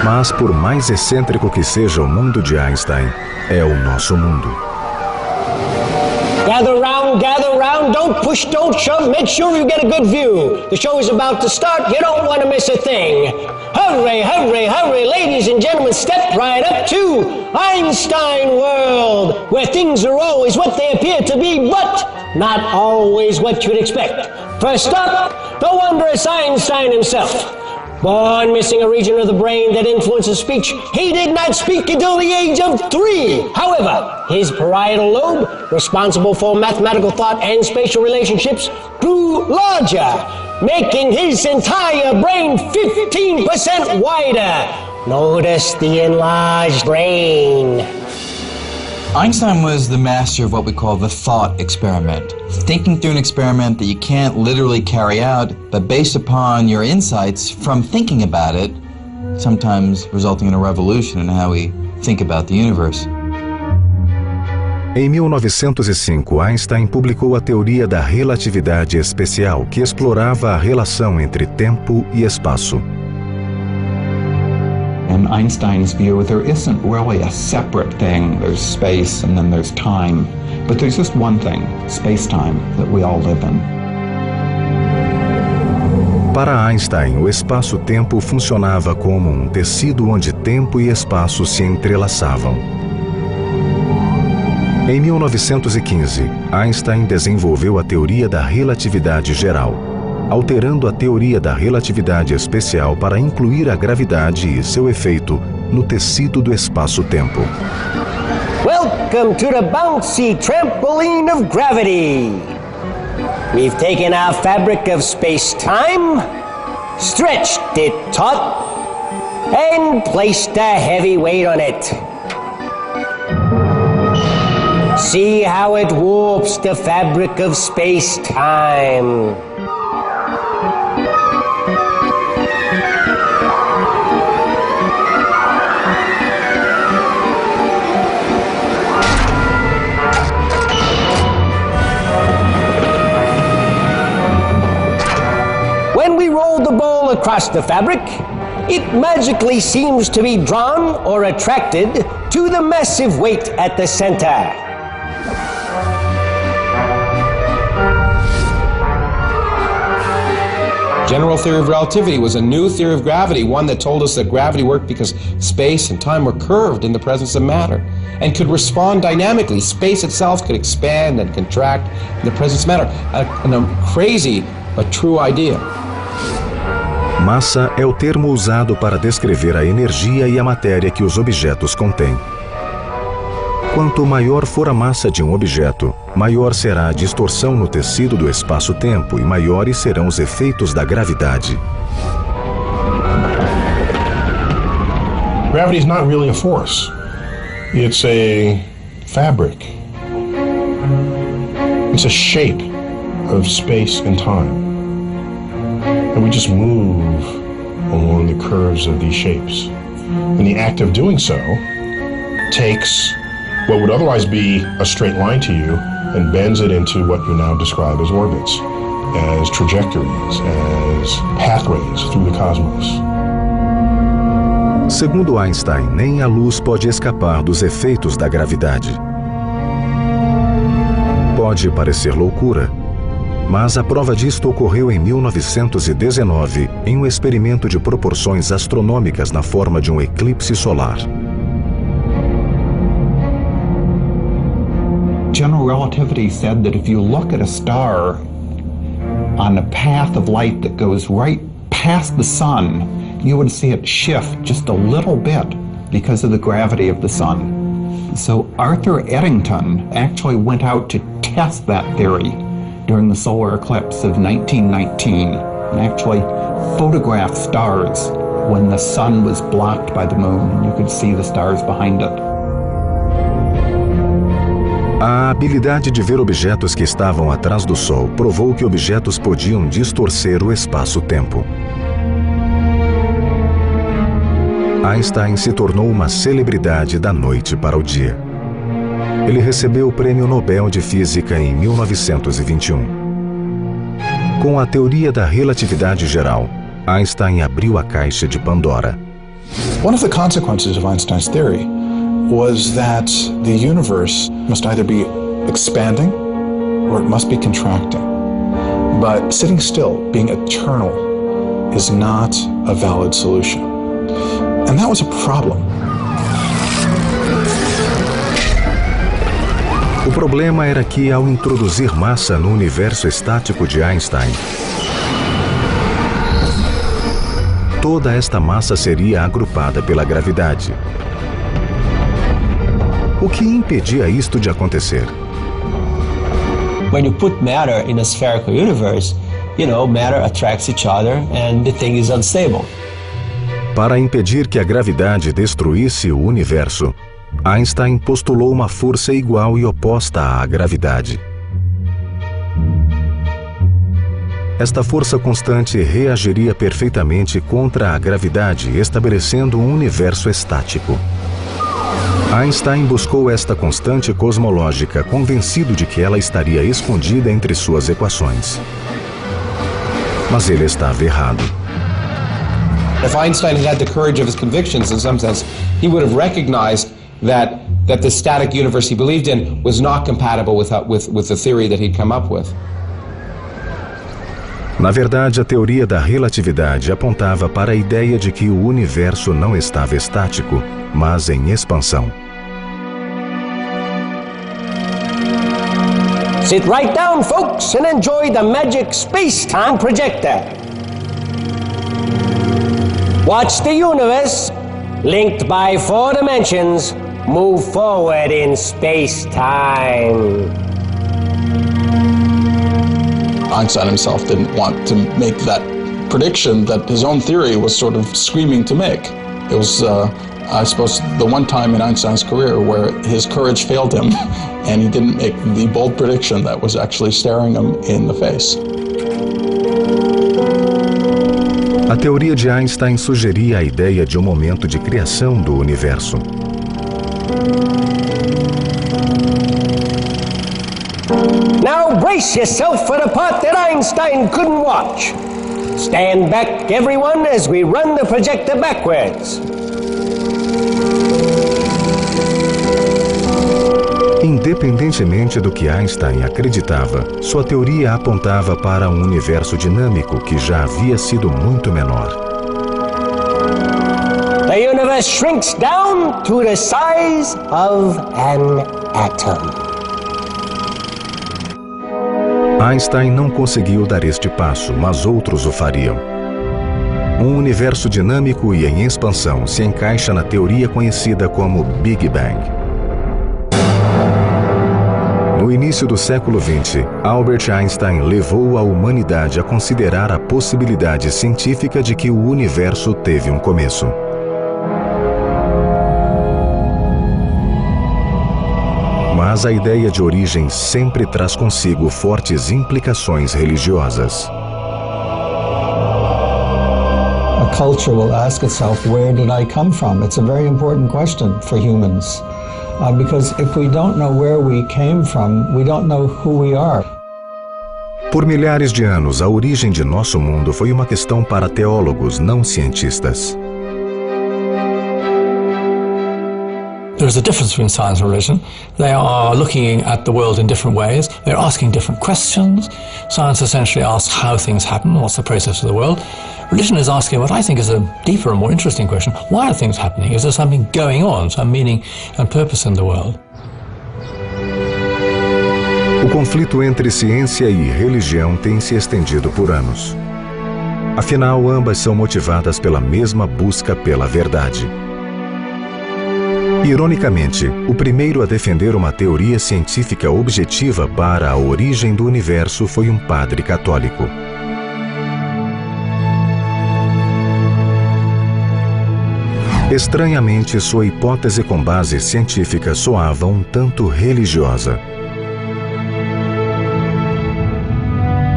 Mas por mais excêntrico que seja o mundo de Einstein, é o nosso mundo. Gather round, don't push, don't shove, make sure you get a good view. The show is about to start, you don't want to miss a thing. Hurry, hurry, hurry, ladies and gentlemen, step right up to Einstein World, where things are always what they appear to be, but not always what you'd expect. First up, the wondrous Einstein himself. Born missing a region of the brain that influences speech, he did not speak until the age of 3. However, his parietal lobe, responsible for mathematical thought and spatial relationships, grew larger, making his entire brain 15% wider. Notice the enlarged brain. Einstein was the master of what we call the thought experiment. Thinking through an experiment that you can't literally carry out, but based upon your insights from thinking about it, sometimes resulting in a revolution in how we think about the universe. Em 1905, Einstein publicou a teoria da relatividade especial, que explorava a relação entre tempo e espaço. In Einstein's view, there isn't really a separate thing. There's space and then there's time. But there's just one thing, space-time, that we all live in. Para Einstein, o espaço-tempo funcionava como um tecido onde tempo e espaço se entrelaçavam. Em 1915, Einstein desenvolveu a teoria da relatividade geral, alterando a teoria da relatividade especial para incluir a gravidade e seu efeito no tecido do espaço-tempo. Welcome to the bouncy trampoline of gravity. We've taken our fabric of space-time, stretched it taut, and placed a heavy weight on it. See how it warps the fabric of space-time. Across the fabric, it magically seems to be drawn or attracted to the massive weight at the center. General theory of relativity was a new theory of gravity, one that told us that gravity worked because space and time were curved in the presence of matter and could respond dynamically. Space itself could expand and contract in the presence of matter. A crazy but true idea. Massa é o termo usado para descrever a energia e a matéria que os objetos contêm. Quanto maior for a massa de um objeto, maior será a distorção no tecido do espaço-tempo e maiores serão os efeitos da gravidade. Gravity is not really a force. It's a fabric. It's a shape of space and time. And we just move along the curves of these shapes. And the act of doing so takes what would otherwise be a straight line to you and bends it into what you now describe as orbits, as trajectories, as pathways through the cosmos. Segundo Einstein, nem a luz pode escapar dos efeitos da gravidade. Pode parecer loucura, mas a prova disto ocorreu em 1919, em um experimento de proporções astronômicas na forma de um eclipse solar. General relativity said that if you look at a star on a path of light that goes right past the sun, you would see it shift just a little bit because of the gravity of the sun. So Arthur Eddington actually went out to test that theory during the solar eclipse of 1919 and actually photographed stars when the sun was blocked by the moon and you could see the stars behind it. A habilidade de ver objetos que estavam atrás do Sol provou que objetos podiam distorcer o espaço-tempo. Einstein se tornou uma celebridade da noite para o dia. Ele recebeu o Prêmio Nobel de Física em 1921. Com a teoria da relatividade geral, Einstein abriu a caixa de Pandora. One of the consequences of Einstein's theory was that the universe must either be expanding or it must be contracting. But sitting still, being eternal, is not a valid solution. And that was a problem. O problema era que, ao introduzir massa no universo estático de Einstein, toda esta massa seria agrupada pela gravidade. O que impedia isto de acontecer? When you put matter in a spherical universe, matter attracts each other and the thing is unstable. Para impedir que a gravidade destruísse o universo, Einstein postulou uma força igual e oposta à gravidade. Esta força constante reagiria perfeitamente contra a gravidade, estabelecendo um universo estático. Einstein buscou esta constante cosmológica, convencido de que ela estaria escondida entre suas equações. Mas ele estava errado. If Einstein had the courage of his convictions, in some sense, he would have recognized that the static universe he believed in was not compatible with the theory that he'd come up with. Na verdade, a teoria da relatividade apontava para a ideia de que o universo não estava estático, mas em expansão. Sit right down, folks, and enjoy the magic space-time projector. Watch the universe, linked by 4 dimensions, move forward in space-time. Einstein himself didn't want to make that prediction that his own theory was sort of screaming to make. It was, I suppose, the one time in Einstein's career where his courage failed him and he didn't make the bold prediction that was actually staring him in the face. A teoria de Einstein sugeria a ideia de um momento de criação do universo. Now brace yourself for the part that Einstein couldn't watch. Stand back, everyone, as we run the projector backwards. Independentemente do que Einstein acreditava, sua teoria apontava para um universo dinâmico que já havia sido muito menor. The universe shrinks down to the size of an atom. Einstein não conseguiu dar este passo, mas outros o fariam. Um universo dinâmico e em expansão se encaixa na teoria conhecida como Big Bang. No início do século XX, Albert Einstein levou a humanidade a considerar a possibilidade científica de que o universo teve um começo. Mas a ideia de origem sempre traz consigo fortes implicações religiosas. A culture will ask itself, where did I come from? It's a very important question for humans. Because if we don't know where we came from, we don't know who we are. Por milhares de anos, a origem de nosso mundo foi uma questão para teólogos, não cientistas. There is a difference between science and religion. They are looking at the world in different ways. They're asking different questions. Science essentially asks how things happen, what's the process of the world. Religion is asking what I think is a deeper and more interesting question. Why are things happening? Is there something going on, some meaning and purpose in the world? O conflito entre ciência e religião tem se estendido por anos. Afinal, ambas são motivadas pela mesma busca pela verdade. Ironicamente, o primeiro a defender uma teoria científica objetiva para a origem do universo foi um padre católico. Estranhamente, sua hipótese com base científica soava um tanto religiosa.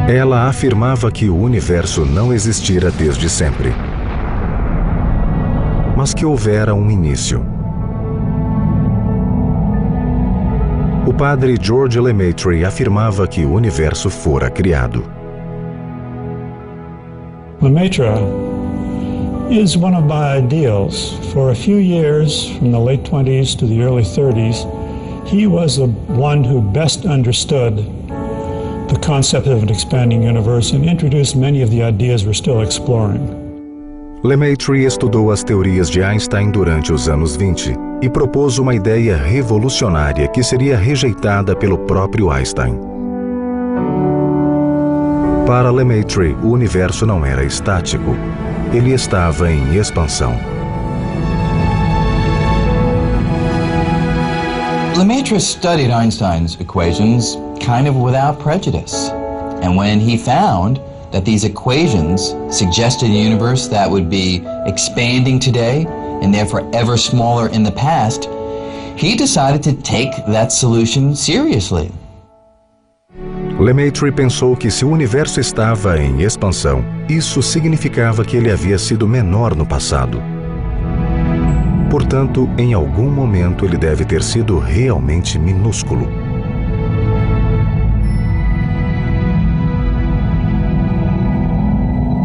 Ela afirmava que o universo não existira desde sempre, mas que houvera um início. O padre George Lemaitre afirmava que o universo fora criado. Lemaitre is one of my ideals. For a few years, from the late 20s to the early 30s, he was the one who best understood the concept of an expanding universe and introduced many of the ideas we're still exploring. Lemaitre estudou as teorias de Einstein durante os anos 20 e propôs uma ideia revolucionária que seria rejeitada pelo próprio Einstein. Para Lemaitre, o universo não era estático, ele estava em expansão. Lemaitre studied Einstein's equations kind of without prejudice. And when he found that these equations suggested a universe that would be expanding today and therefore ever smaller in the past, he decided to take that solution seriously. Lemaitre pensou que se o universo estava em expansão, isso significava que ele havia sido menor no passado. Portanto, em algum momento ele deve ter sido realmente minúsculo.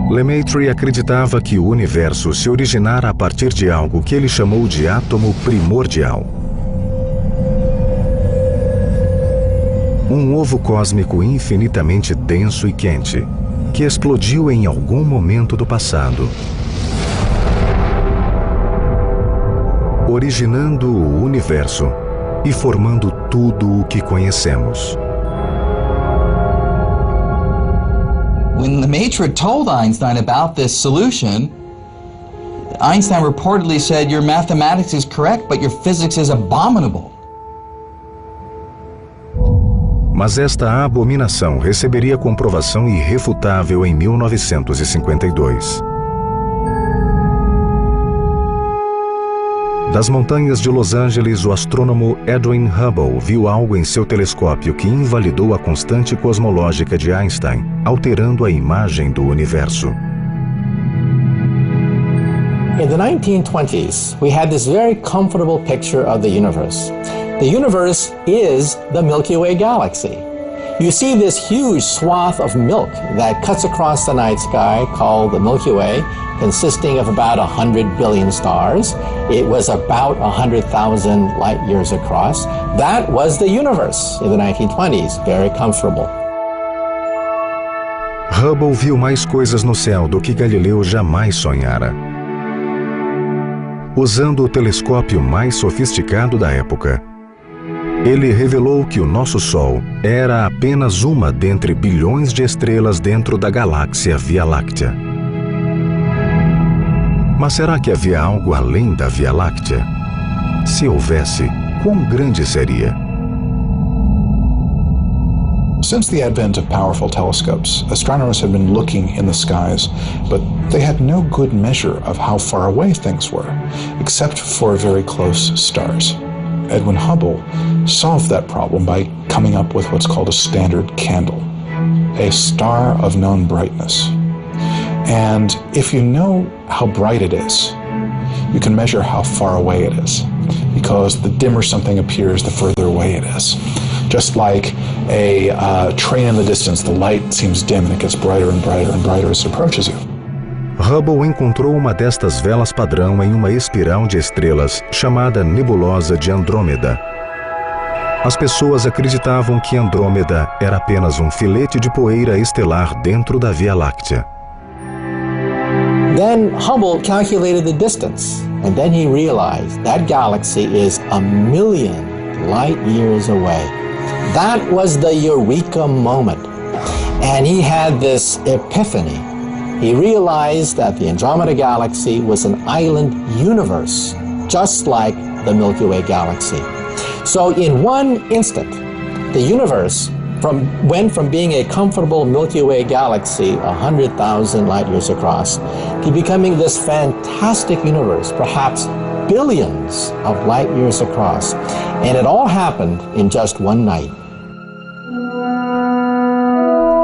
Lemaitre acreditava que o universo se originara a partir de algo que ele chamou de átomo primordial. Um ovo cósmico infinitamente denso e quente, que explodiu em algum momento do passado, originando o universo e formando tudo o que conhecemos. When Lemaitre told Einstein about this solution, Einstein reportedly said, "Your mathematics is correct, but your physics is abominable." Mas esta abominação receberia comprovação irrefutável em 1952. Das montanhas de Los Angeles, o astrônomo Edwin Hubble viu algo em seu telescópio que invalidou a constante cosmológica de Einstein, alterando a imagem do universo. In the 1920s, we had this very comfortable picture of the universe. The universe is the Milky Way galaxy. You see this huge swath of milk that cuts across the night sky called the Milky Way, consisting of about 100 billion stars. It was about 100,000 light years across. That was the universe in the 1920s, very comfortable. Hubble viu mais coisas no céu do que Galileu jamais sonhara. Usando o telescópio mais sofisticado da época, ele revelou que o nosso Sol era apenas uma dentre bilhões de estrelas dentro da galáxia Via Láctea. Mas será que havia algo além da Via Láctea? Se houvesse, quão grande seria? Since the advent of powerful telescopes, astronomers have been looking in the skies, but they had no good measure of how far away things were, except for very close stars. Edwin Hubble solved that problem by coming up with what's called a standard candle, a star of known brightness. And if you know how bright it is, you can measure how far away it is, because the dimmer something appears, the further away it is. Just like a train in the distance, the light seems dim and it gets brighter and brighter and brighter as it approaches you. Hubble encontrou uma destas velas padrão em uma espiral de estrelas chamada Nebulosa de Andrômeda. As pessoas acreditavam que Andrômeda era apenas um filete de poeira estelar dentro da Via Láctea. Then Hubble calculated the distance, and then he realized that galaxy is 1,000,000 light years away. That was the eureka moment. And he had this epiphany. He realized that the Andromeda Galaxy was an island universe, just like the Milky Way galaxy. So in one instant, the universe went from being a comfortable Milky Way galaxy 100,000 light years across to becoming this fantastic universe, perhaps billions of light years across. And it all happened in just one night.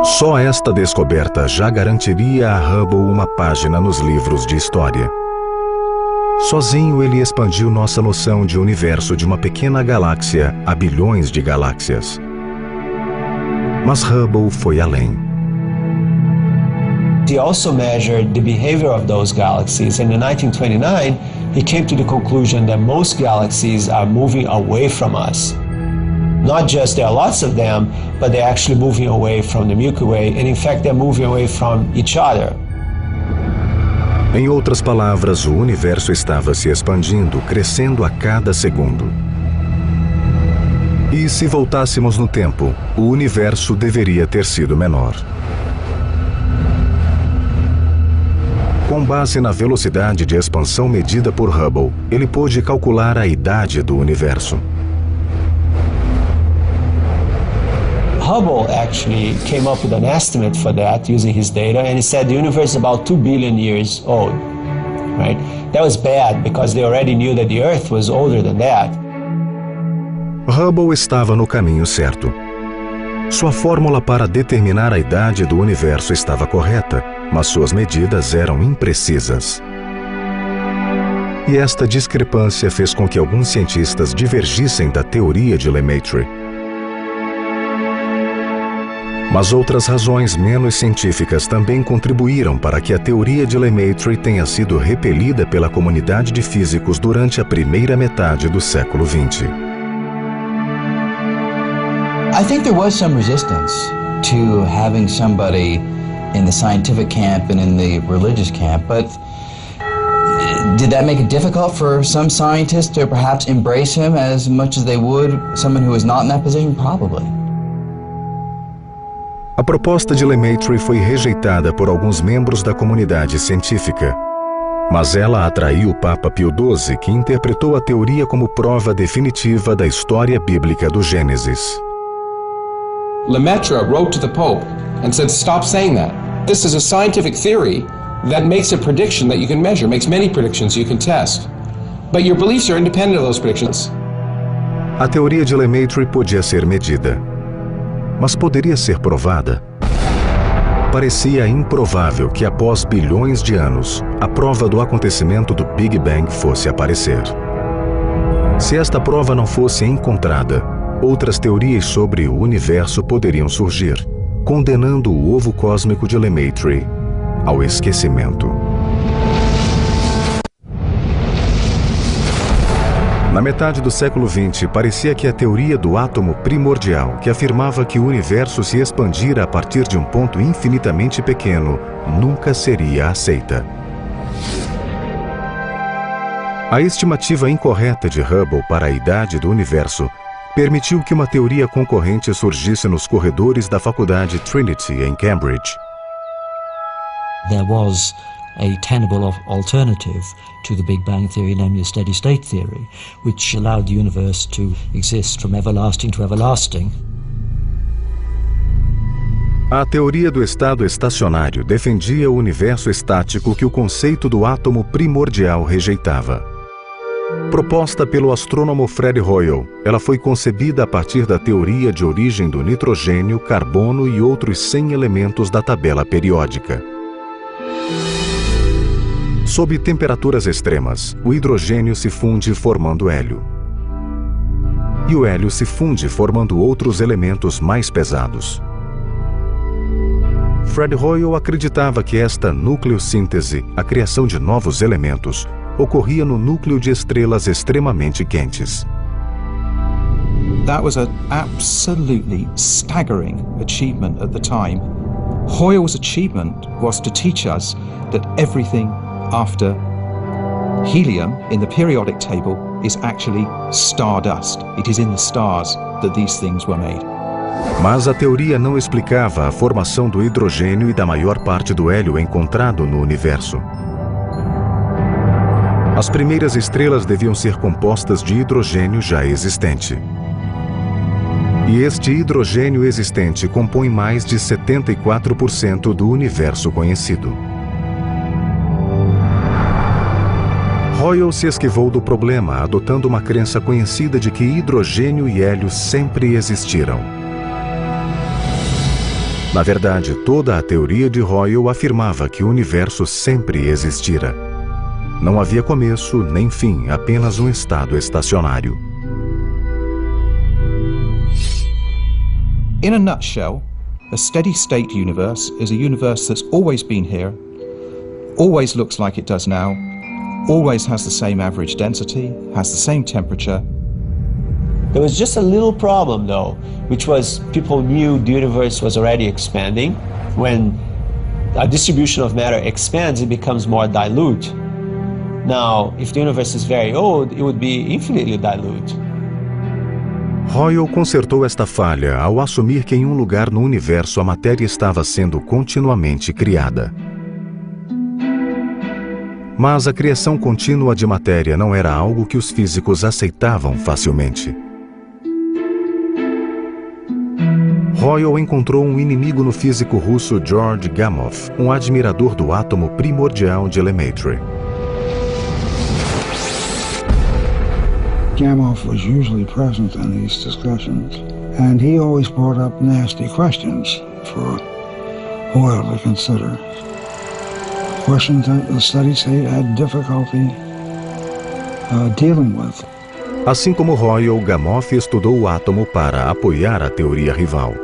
Só esta descoberta já garantiria a Hubble uma página nos livros de história. Sozinho ele expandiu nossa noção de universo de uma pequena galáxia a bilhões de galáxias. Mas Hubble foi além. He also measured the behavior of those galaxies, and in 1929 he came to the conclusion that most galaxies are moving away from us. Not just there are lots of them, but they're actually moving away from the Milky Way, and in fact they're moving away from each other. Em outras palavras, o universo estava se expandindo, crescendo a cada segundo. E se voltássemos no tempo, o universo deveria ter sido menor. Com base na velocidade de expansão medida por Hubble, ele pôde calcular a idade do universo. Hubble actually came up with an estimate for that using his data, and he said the universe is about 2 billion years old, right? That was bad because they already knew that the Earth was older than that. Hubble estava no caminho certo. Sua fórmula para determinar a idade do universo estava correta, mas suas medidas eram imprecisas. E esta discrepância fez com que alguns cientistas divergissem da teoria de Lemaitre. Mas outras razões menos científicas também contribuíram para que a teoria de Lemaitre tenha sido repelida pela comunidade de físicos durante a primeira metade do século XX. I think there was some resistance to having somebody in the scientific camp and in the religious camp, but did that make it difficult for some scientists to perhaps embrace him as much as they would someone who was not in that position? Probably. A proposta de Lemaitre foi rejeitada por alguns membros da comunidade científica, mas ela atraiu o Papa Pio XII, que interpretou a teoria como prova definitiva da história bíblica do Gênesis. Lemaitre wrote to the Pope and said, stop saying that. This is a scientific theory that makes a prediction that you can measure, makes many predictions you can test. But your beliefs are independent of those predictions. A teoria de Lemaitre podia ser medida, mas poderia ser provada. Parecia improvável que após bilhões de anos, a prova do acontecimento do Big Bang fosse aparecer. Se esta prova não fosse encontrada, outras teorias sobre o universo poderiam surgir, condenando o ovo cósmico de Lemaitre ao esquecimento. Na metade do século XX, parecia que a teoria do átomo primordial, que afirmava que o universo se expandira a partir de um ponto infinitamente pequeno, nunca seria aceita. A estimativa incorreta de Hubble para a idade do universo permitiu que uma teoria concorrente surgisse nos corredores da faculdade Trinity, em Cambridge. There was a tenable alternative to the Big Bang theory, namely a steady-state theory, which allowed the universe to exist from everlasting to everlasting. A teoria do estado estacionário defendia o universo estático que o conceito do átomo primordial rejeitava. Proposta pelo astrônomo Fred Hoyle, ela foi concebida a partir da teoria de origem do nitrogênio, carbono e outros 100 elementos da tabela periódica. Sob temperaturas extremas, o hidrogênio se funde formando hélio. E o hélio se funde formando outros elementos mais pesados. Fred Hoyle acreditava que esta nucleossíntese, a criação de novos elementos, ocorria no núcleo de estrelas extremamente quentes. That was an absolutely staggering achievement at the time. Hoyle's achievement was to teach us that everything after helium in the periodic table is actually stardust. It is in the stars that these things were made. Mas a teoria não explicava a formação do hidrogênio e da maior parte do hélio encontrado no universo. As primeiras estrelas deviam ser compostas de hidrogênio já existente. E este hidrogênio existente compõe mais de 74% do universo conhecido. Hoyle se esquivou do problema, adotando uma crença conhecida de que hidrogênio e hélio sempre existiram. Na verdade, toda a teoria de Hoyle afirmava que o universo sempre existira. Não havia começo nem fim, apenas um estado estacionário. In a nutshell, A steady-state universe is a universe that's always been here, always looks like it does now, always has the same average density, has the same temperature. There was just a little problem though, which was people knew the universe was already expanding. When a distribution of matter expands, it becomes more dilute. Now, if the universe is very old, it would be infinitely dilute. Hoyle consertou esta falha ao assumir que em um lugar no universo a matéria estava sendo continuamente criada. Mas a criação contínua de matéria não era algo que os físicos aceitavam facilmente. Hoyle encontrou um inimigo no físico russo George Gamow, um admirador do átomo primordial de Lemaitre. Gamow was usually present in these discussions, and he always brought up nasty questions for Hoyle to consider. Questions that the steady state had difficulty dealing with. Assim como Hoyle, Gamow estudou o átomo para apoiar a teoria rival.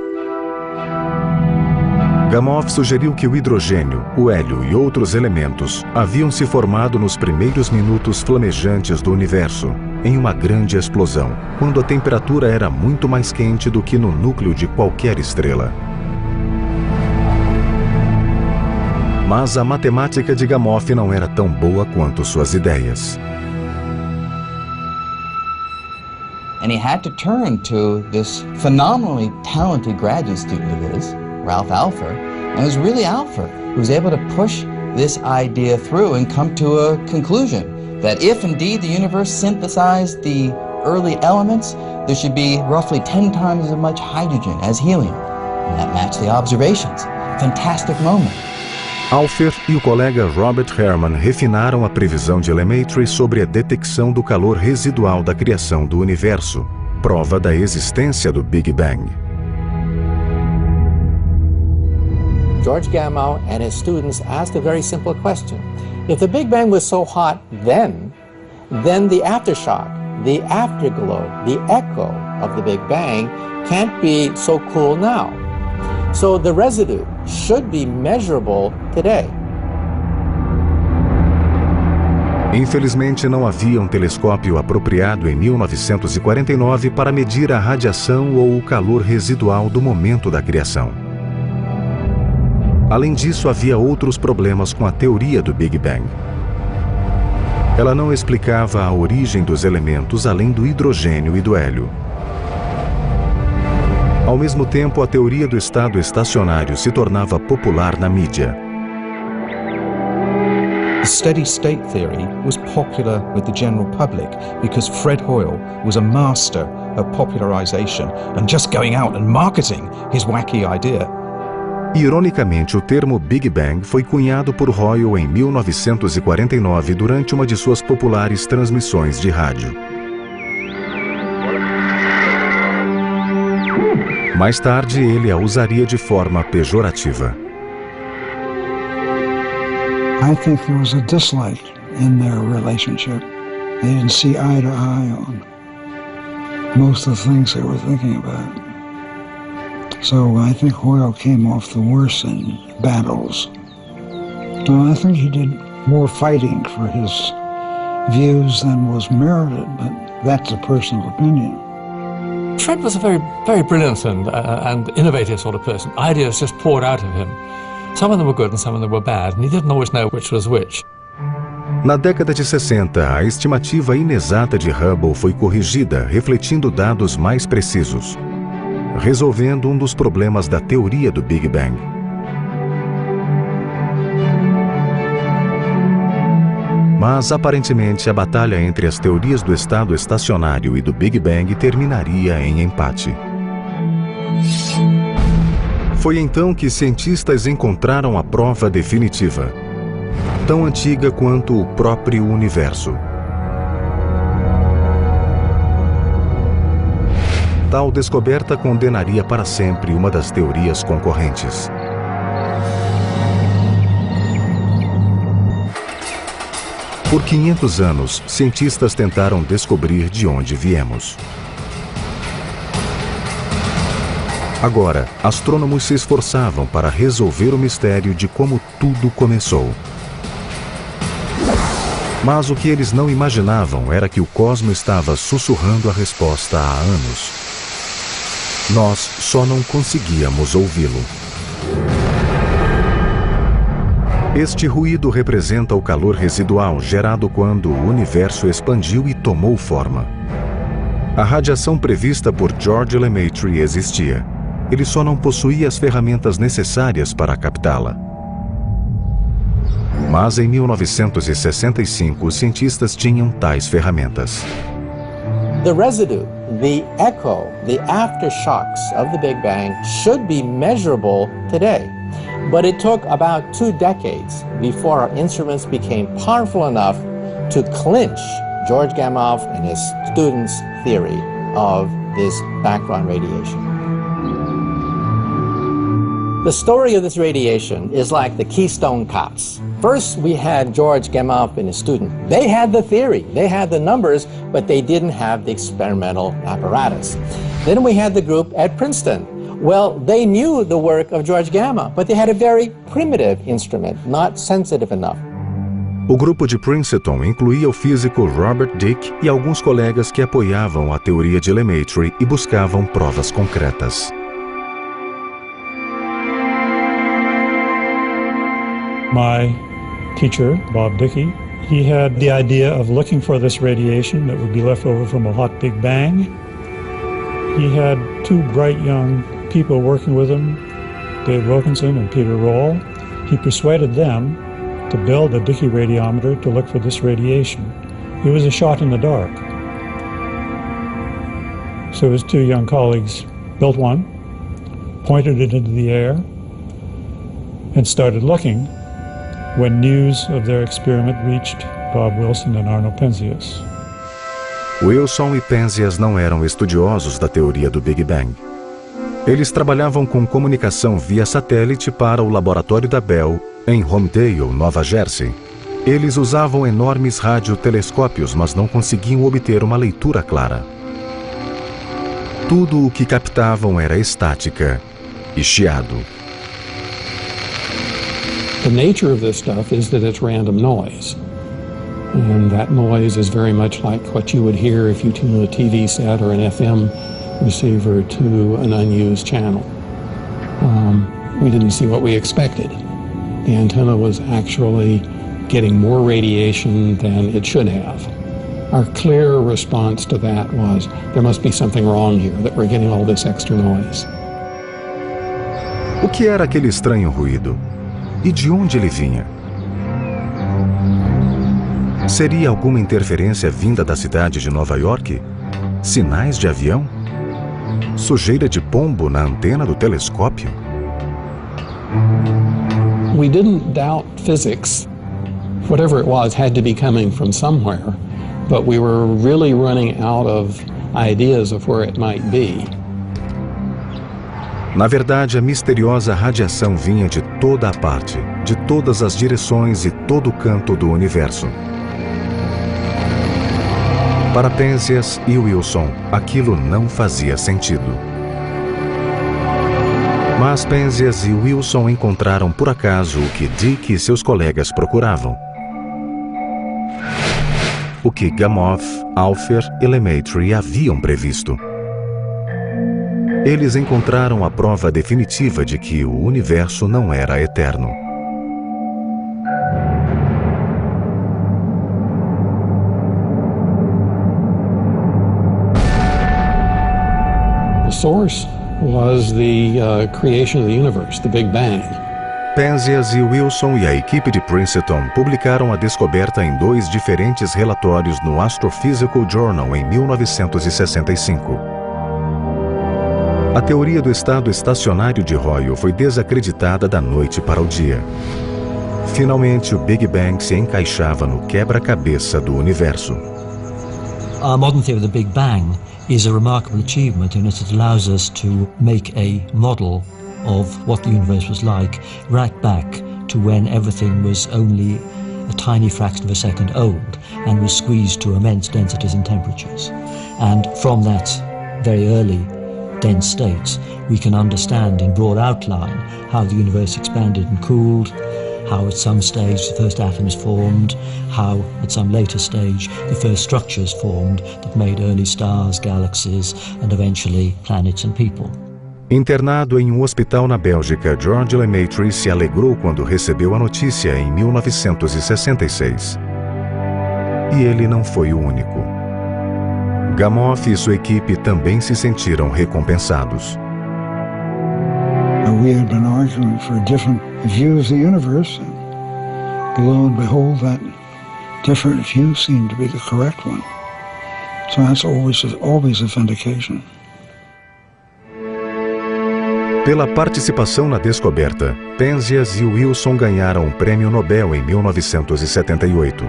Gamow sugeriu que o hidrogênio, o hélio e outros elementos haviam se formado nos primeiros minutos flamejantes do universo, em uma grande explosão, quando a temperatura era muito mais quente do que no núcleo de qualquer estrela. Mas a matemática de Gamow não era tão boa quanto suas ideias. And he had to turn to this phenomenally talented graduate student of his, Ralph Alpher, and it was really Alpher who was able to push this idea through and come to a conclusion that if indeed the universe synthesized the early elements, there should be roughly 10 times as much hydrogen as helium. And that matched the observations. Fantastic moment. Alpher e o colega Robert Herman refinaram a previsão de Lemaitre sobre a detecção do calor residual da criação do universo, prova da existência do Big Bang. George Gamow and his students asked a very simple question. If the Big Bang was so hot then the aftershock, the afterglow, the echo of the Big Bang can't be so cool now. So the residue should be measurable today. Infelizmente, não havia um telescópio apropriado em 1949 para medir a radiação ou o calor residual do momento da criação. Além disso, havia outros problemas com a teoria do Big Bang. Ela não explicava a origem dos elementos além do hidrogênio e do hélio. Ao mesmo tempo, a teoria do estado estacionário se tornava popular na mídia. The steady-state theory was popular with the general public because Fred Hoyle was a master of popularization and just going out and marketing his wacky idea. Ironicamente, o termo Big Bang foi cunhado por Hoyle em 1949 durante uma de suas populares transmissões de rádio. Mais tarde, ele a usaria de forma pejorativa. I think there was a dislike in their relationship. They didn't see eye to eye on most of the things they were thinking about. So I think Hoyle came off the worst in battles. I think he did more fighting for his views than was merited, but that's a personal opinion. Fred was a very, very brilliant and innovative sort of person. Ideas just poured out of him. Some of them were good and some of them were bad, and he didn't always know which was which. Na década de 60, a estimativa inexata de Hubble foi corrigida, refletindo dados mais precisos, resolvendo um dos problemas da teoria do Big Bang. Mas, aparentemente, a batalha entre as teorias do estado estacionário e do Big Bang terminaria em empate. Foi então que cientistas encontraram a prova definitiva, tão antiga quanto o próprio universo. Tal descoberta condenaria para sempre uma das teorias concorrentes. Por 500 anos, cientistas tentaram descobrir de onde viemos. Agora, astrônomos se esforçavam para resolver o mistério de como tudo começou. Mas o que eles não imaginavam era que o cosmo estava sussurrando a resposta há anos. Nós só não conseguíamos ouvi-lo. Este ruído representa o calor residual gerado quando o universo expandiu e tomou forma. A radiação prevista por George Lemaitre existia. Ele só não possuía as ferramentas necessárias para captá-la. Mas em 1965, os cientistas tinham tais ferramentas. The residue, the echo, the aftershocks of the Big Bang should be measurable today. But it took about 2 decades before our instruments became powerful enough to clinch George Gamow and his students' theory of this background radiation. The story of this radiation is like the Keystone Cops. First, we had George Gamow and his student. They had the theory, they had the numbers, but they didn't have the experimental apparatus. Then we had the group at Princeton. Well, they knew the work of George Gamow, but they had a very primitive instrument, not sensitive enough. O grupo de Princeton incluía o físico Robert Dicke e alguns colegas que apoiavam a teoria de Lemaitre e buscavam provas concretas. My teacher, Bob Dicke, he had the idea of looking for this radiation that would be left over from a hot Big Bang. He had 2 bright young people working with him, Dave Wilkinson and Peter Roll. He persuaded them to build a Dicke radiometer to look for this radiation. It was a shot in the dark. So his 2 young colleagues built one, pointed it into the air, and started looking when news of their experiment reached Bob Wilson and Arno Penzias. Wilson e Penzias não eram estudiosos da teoria do Big Bang. Eles trabalhavam com comunicação via satélite para o laboratório da Bell em Holmdel, Nova Jersey. Eles usavam enormes radiotelescópios, mas não conseguiam obter uma leitura clara. Tudo o que captavam era estática e chiado. The nature of this stuff is that it's random noise. And that noise is very much like what you would hear if you tune a TV set or an FM receiver to an unused channel. We didn't see what we expected. The antenna was actually getting more radiation than it should have. Our clear response to that was, there must be something wrong here, that we're getting all this extra noise. O que era aquele estranho ruído? E de onde ele vinha? Seria alguma interferência vinda da cidade de Nova York? Sinais de avião? Sujeira de pombo na antena do telescópio? We didn't doubt physics. Whatever it was had to be coming from somewhere, but we were really running out of ideas of where it might be. Na verdade, a misteriosa radiação vinha de toda a parte, de todas as direções e todo canto do universo. Para Penzias e Wilson, aquilo não fazia sentido. Mas Penzias e Wilson encontraram por acaso o que Dicke e seus colegas procuravam. O que Gamow, Alpher e Lemaitre haviam previsto. Eles encontraram a prova definitiva de que o universo não era eterno. The source was the creation of the universe, the Big Bang. Penzias e Wilson e a equipe de Princeton publicaram a descoberta em 2 diferentes relatórios no Astrophysical Journal em 1965. A teoria do estado estacionário de Hoyle foi desacreditada da noite para o dia. Finalmente, o Big Bang se encaixava no quebra-cabeça do universo. Our modern theory of the Big Bang is a remarkable achievement in that it allows us to make a model of what the universe was like right back to when everything was only a tiny fraction of a second old and was squeezed to immense densities and temperatures. And from that very early dense states, we can understand in broad outline how the universe expanded and cooled, how at some stage the first atoms formed, how at some later stage the first structures formed that made early stars, galaxies, and eventually planets and people. Internado em um hospital na Bélgica, George Lemaitre se alegrou quando recebeu a notícia em 1966. E ele não foi o único. Gamow e sua equipe também se sentiram recompensados. We had been arguing for a different view of the universe, and lo and behold, that different view seemed to be the correct one. So that's always a vindication. Pela participação na descoberta, Penzias e Wilson ganharam o Prêmio Nobel em 1978.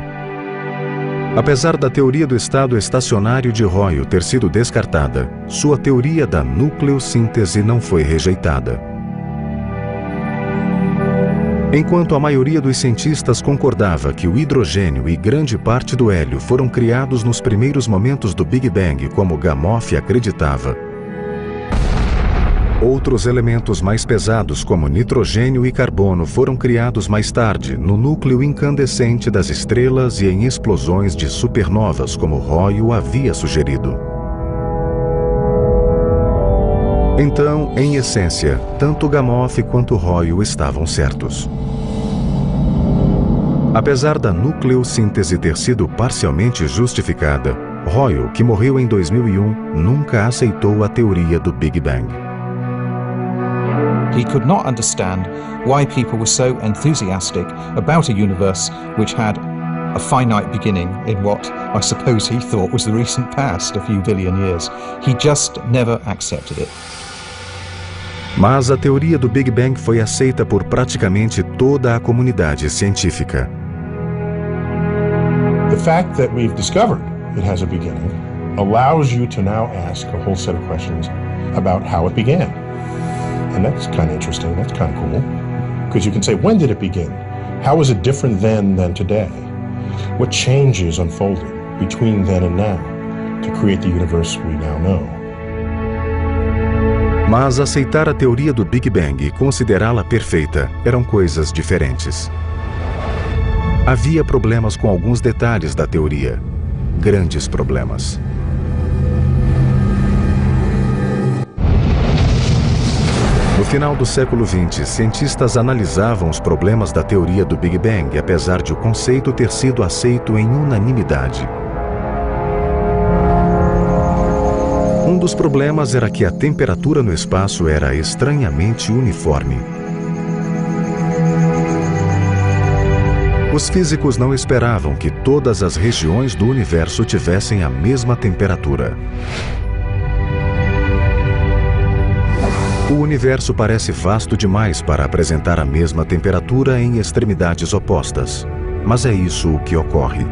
Apesar da teoria do estado estacionário de Hoyle ter sido descartada, sua teoria da nucleossíntese não foi rejeitada. Enquanto a maioria dos cientistas concordava que o hidrogênio e grande parte do hélio foram criados nos primeiros momentos do Big Bang, como Gamow acreditava, outros elementos mais pesados, como nitrogênio e carbono, foram criados mais tarde, no núcleo incandescente das estrelas e em explosões de supernovas, como Hoyle havia sugerido. Então, em essência, tanto Gamow quanto Hoyle estavam certos. Apesar da nucleossíntese ter sido parcialmente justificada, Hoyle, que morreu em 2001, nunca aceitou a teoria do Big Bang. He could not understand why people were so enthusiastic about a universe which had a finite beginning in what I suppose he thought was the recent past, a few billion years. He just never accepted it. Mas a teoria do Big Bang foi aceita por praticamente toda a comunidade científica. The fact that we've discovered it has a beginning allows you to now ask a whole set of questions about how it began. And that's kind of interesting, that's kind of cool. Because you can say, when did it begin? How was it different then than today? What changes unfolded between then and now to create the universe we now know? Mas aceitar a teoria do Big Bang e considerá-la perfeita eram coisas diferentes. Havia problemas com alguns detalhes da teoria. Grandes problemas. No final do século XX, cientistas analisavam os problemas da teoria do Big Bang, apesar de o conceito ter sido aceito em unanimidade. Um dos problemas era que a temperatura no espaço era estranhamente uniforme. Os físicos não esperavam que todas as regiões do universo tivessem a mesma temperatura. O universo parece vasto demais para apresentar a mesma temperatura em extremidades opostas, mas é isso o que ocorre.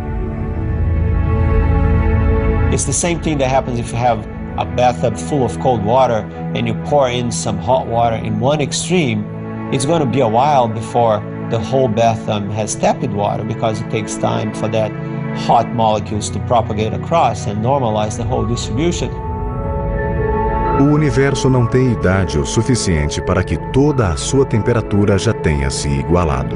It's the same thing that happens if you have a bathtub full of cold water and you pour in some hot water in one extreme. It's going to be a while before the whole bathtub has tepid water because it takes time for that hot molecules to propagate across and normalize the whole distribution. O universo não tem idade o suficiente para que toda a sua temperatura já tenha se igualado.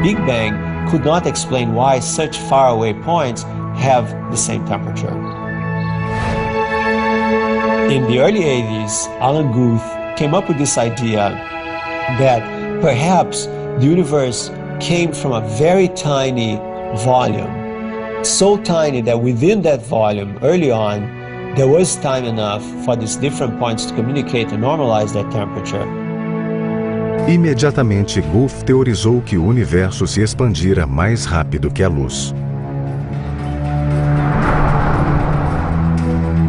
The Big Bang could not explain why such faraway points have the same temperature. In the early 80s, Alan Guth came up with this idea that perhaps the universe came from a very tiny volume, so tiny that within that volume, early on, there was time enough for these different points to communicate and normalize that temperature. Imediatamente, Guth teorizou que o universo se expandira mais rápido que a luz.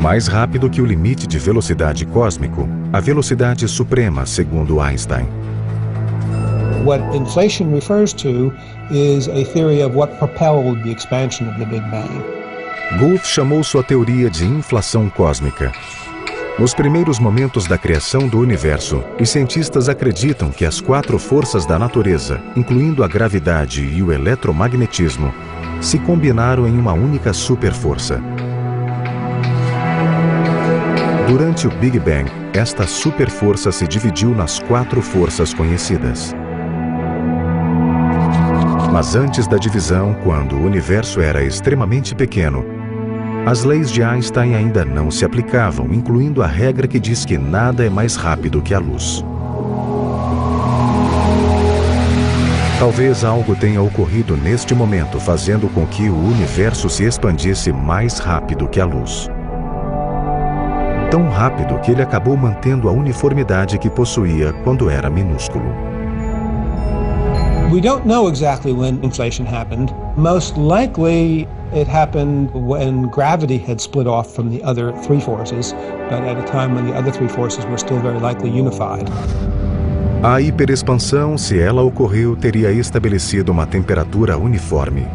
Mais rápido que o limite de velocidade cósmico, a velocidade suprema, segundo Einstein. What inflation refers to is a theory of what propelled the expansion of the Big Bang. Guth chamou sua teoria de inflação cósmica. Nos primeiros momentos da criação do universo, os cientistas acreditam que as 4 forças da natureza, incluindo a gravidade e o eletromagnetismo, se combinaram em uma única superforça. Durante o Big Bang, esta superforça se dividiu nas 4 forças conhecidas. Mas antes da divisão, quando o universo era extremamente pequeno, as leis de Einstein ainda não se aplicavam, incluindo a regra que diz que nada é mais rápido que a luz. Talvez algo tenha ocorrido neste momento, fazendo com que o universo se expandisse mais rápido que a luz. Tão rápido que ele acabou mantendo a uniformidade que possuía quando era minúsculo. We don't know exactly when inflation happened. Most likely it happened when gravity had split off from the other 3 forces, but at a time when the other 3 forces were still very likely unified. A hiperexpansão, se ela ocorreu, teria estabelecido uma temperatura uniforme.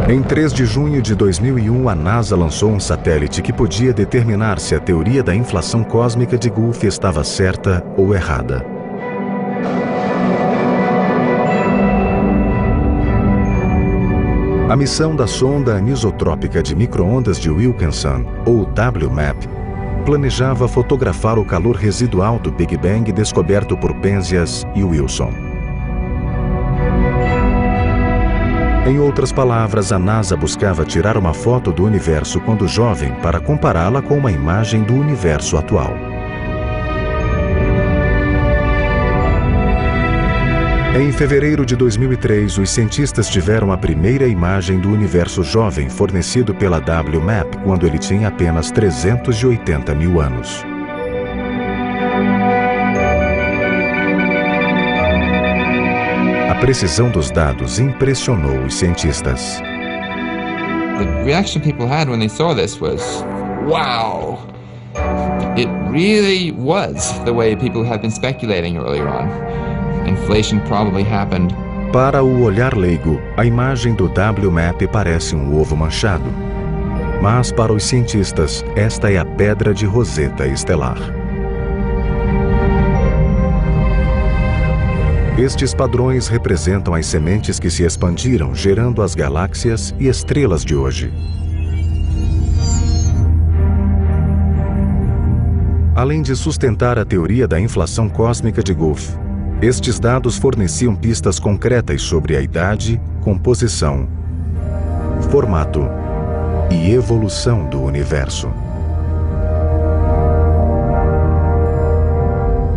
Em 3 de junho de 2001, a NASA lançou um satélite que podia determinar se a teoria da inflação cósmica de Guth estava certa ou errada. A missão da sonda anisotrópica de micro-ondas de Wilkinson, ou WMAP, planejava fotografar o calor residual do Big Bang descoberto por Penzias e Wilson. Em outras palavras, a NASA buscava tirar uma foto do universo quando jovem para compará-la com uma imagem do universo atual. Em fevereiro de 2003, os cientistas tiveram a primeira imagem do universo jovem fornecido pela WMAP quando ele tinha apenas 380 mil anos. A precisão dos dados impressionou os cientistas. The reaction people had when they saw this was, wow! It really was the way people had been speculating earlier on. Inflation probably happened. Para o olhar leigo, a imagem do WMAP parece um ovo manchado. Mas para os cientistas, esta é a pedra de Roseta estelar. Estes padrões representam as sementes que se expandiram, gerando as galáxias e estrelas de hoje. Além de sustentar a teoria da inflação cósmica de Guth, estes dados forneciam pistas concretas sobre a idade, composição, formato e evolução do universo.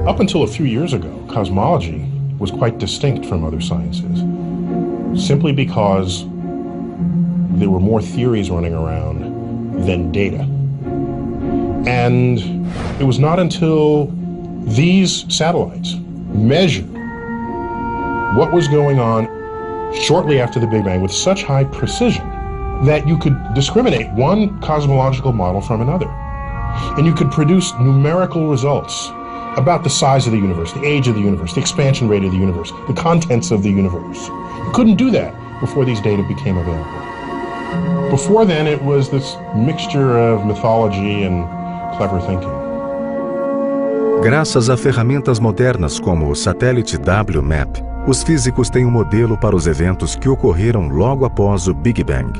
Up until a few years ago, cosmology was quite distinct from other sciences, simply because there were more theories running around than data. And it was not until these satellites measured what was going on shortly after the Big Bang with such high precision that you could discriminate one cosmological model from another. And you could produce numerical results about the size of the universe, the age of the universe, the expansion rate of the universe, the contents of the universe. You couldn't do that before these data became available. Before then, it was this mixture of mythology and clever thinking. Graças a ferramentas modernas como o satélite WMAP, os físicos têm um modelo para os eventos que ocorreram logo após o Big Bang.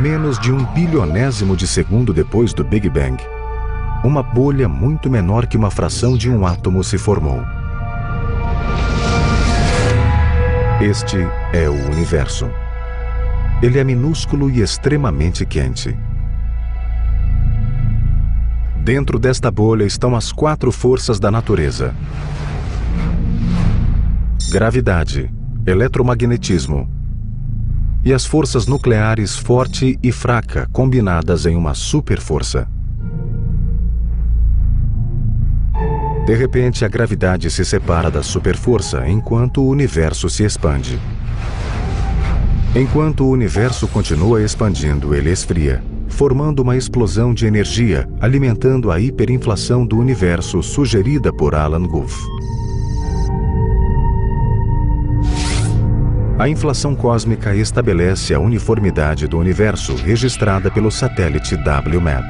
Menos de 1 bilionésimo de segundo depois do Big Bang, uma bolha muito menor que uma fração de um átomo se formou. Este é o universo. Ele é minúsculo e extremamente quente. Dentro desta bolha estão as 4 forças da natureza: gravidade, eletromagnetismo e as forças nucleares forte e fraca combinadas em uma superforça. De repente, a gravidade se separa da superforça enquanto o universo se expande. Enquanto o universo continua expandindo, ele esfria, formando uma explosão de energia, alimentando a hiperinflação do universo sugerida por Alan Guth. A inflação cósmica estabelece a uniformidade do universo registrada pelo satélite WMAP.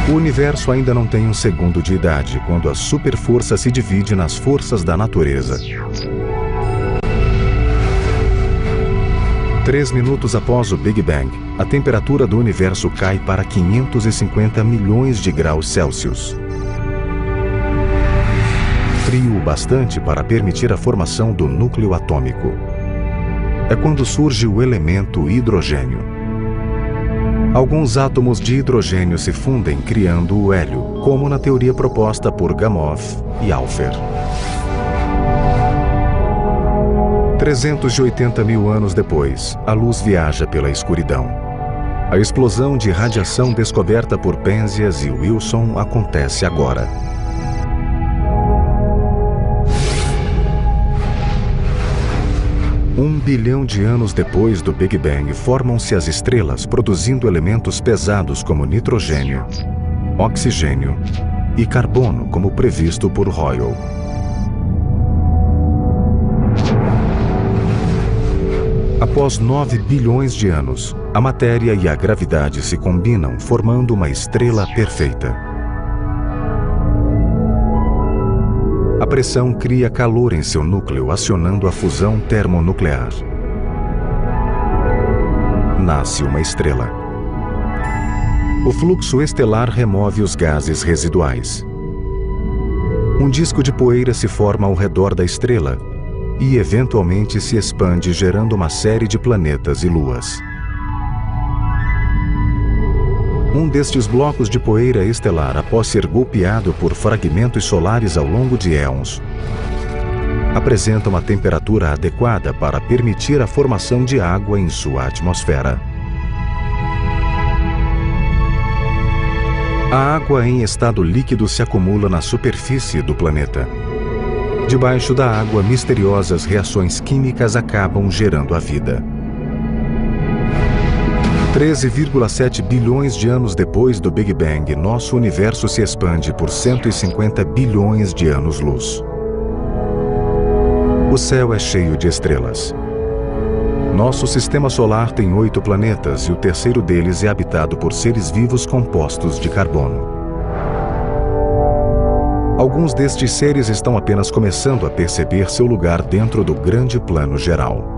O universo ainda não tem um segundo de idade quando a superforça se divide nas forças da natureza. 3 minutos após o Big Bang, a temperatura do universo cai para 550 milhões de graus Celsius. Frio o bastante para permitir a formação do núcleo atômico. É quando surge o elemento hidrogênio. Alguns átomos de hidrogênio se fundem criando o hélio, como na teoria proposta por Gamow e Alpher. 380 mil anos depois, a luz viaja pela escuridão. A explosão de radiação descoberta por Penzias e Wilson acontece agora. Um bilhão de anos depois do Big Bang, formam-se as estrelas produzindo elementos pesados como nitrogênio, oxigênio e carbono, como previsto por Hoyle. Após 9 bilhões de anos, a matéria e a gravidade se combinam, formando uma estrela perfeita. A pressão cria calor em seu núcleo, acionando a fusão termonuclear. Nasce uma estrela. O fluxo estelar remove os gases residuais. Um disco de poeira se forma ao redor da estrela e, eventualmente, se expande, gerando uma série de planetas e luas. Um destes blocos de poeira estelar, após ser golpeado por fragmentos solares ao longo de éons, apresenta uma temperatura adequada para permitir a formação de água em sua atmosfera. A água em estado líquido se acumula na superfície do planeta. Debaixo da água, misteriosas reações químicas acabam gerando a vida. 13,7 bilhões de anos depois do Big Bang, nosso universo se expande por 150 bilhões de anos-luz. O céu é cheio de estrelas. Nosso sistema solar tem 8 planetas e o terceiro deles é habitado por seres vivos compostos de carbono. Alguns destes seres estão apenas começando a perceber seu lugar dentro do grande plano geral.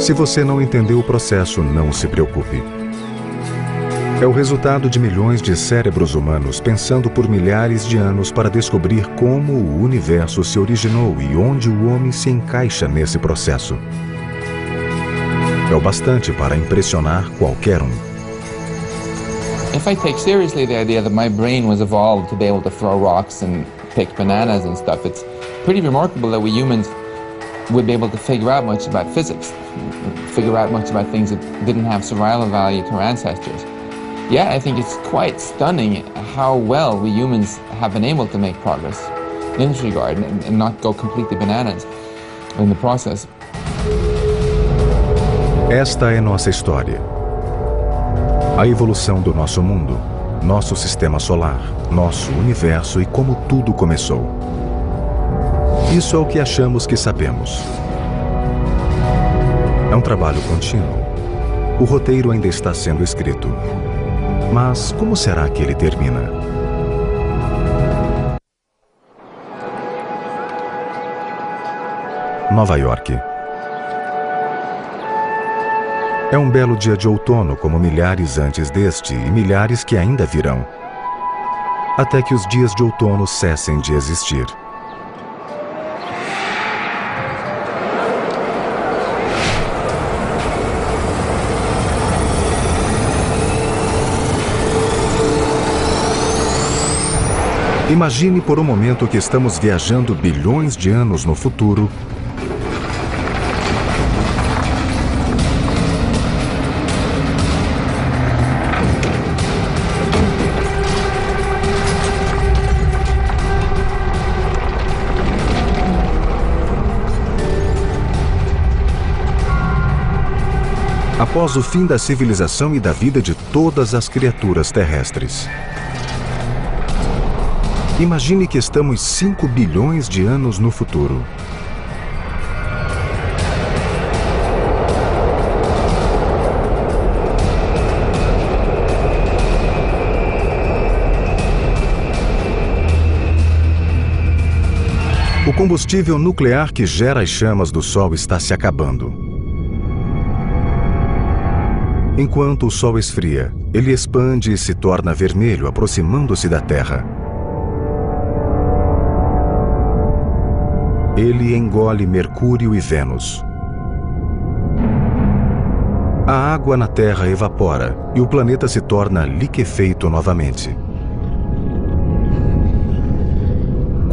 Se você não entendeu o processo, não se preocupe. É o resultado de milhões de cérebros humanos pensando por milhares de anos para descobrir como o universo se originou e onde o homem se encaixa nesse processo. É o bastante para impressionar qualquer um. If I take seriously the idea that my brain was evolved to be able to throw rocks and pick bananas and stuff, it's pretty remarkable that we humans would be able to figure out much about physics, figure out much about things that didn't have survival value to our ancestors. Yeah, I think it's quite stunning how well we humans have been able to make progress in this regard and not go completely bananas in the process. Esta é nossa história. A evolução do nosso mundo, nosso sistema solar, nosso universo e como tudo começou. Isso é o que achamos que sabemos. É um trabalho contínuo. O roteiro ainda está sendo escrito. Mas como será que ele termina? Nova York. É um belo dia de outono, como milhares antes deste e milhares que ainda virão. Até que os dias de outono cessem de existir. Imagine por um momento que estamos viajando bilhões de anos no futuro após o fim da civilização e da vida de todas as criaturas terrestres. Imagine que estamos 5 bilhões de anos no futuro. combustível nuclear que gera as chamas do Sol está se acabando. Enquanto o Sol esfria, ele expande e se torna vermelho, aproximando-se da Terra. Ele engole Mercúrio e Vênus. A água na Terra evapora e o planeta se torna liquefeito novamente.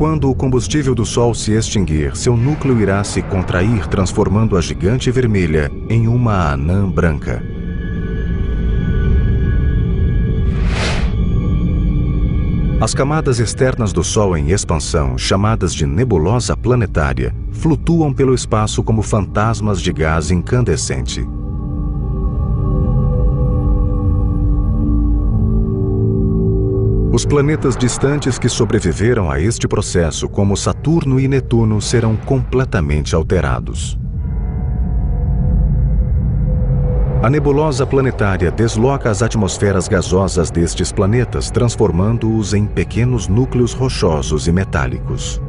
Quando o combustível do Sol se extinguir, seu núcleo irá se contrair, transformando a gigante vermelha em uma anã branca. As camadas externas do Sol em expansão, chamadas de nebulosa planetária, flutuam pelo espaço como fantasmas de gás incandescente. Os planetas distantes que sobreviveram a este processo, como Saturno e Netuno, serão completamente alterados. A nebulosa planetária desloca as atmosferas gasosas destes planetas, transformando-os em pequenos núcleos rochosos e metálicos.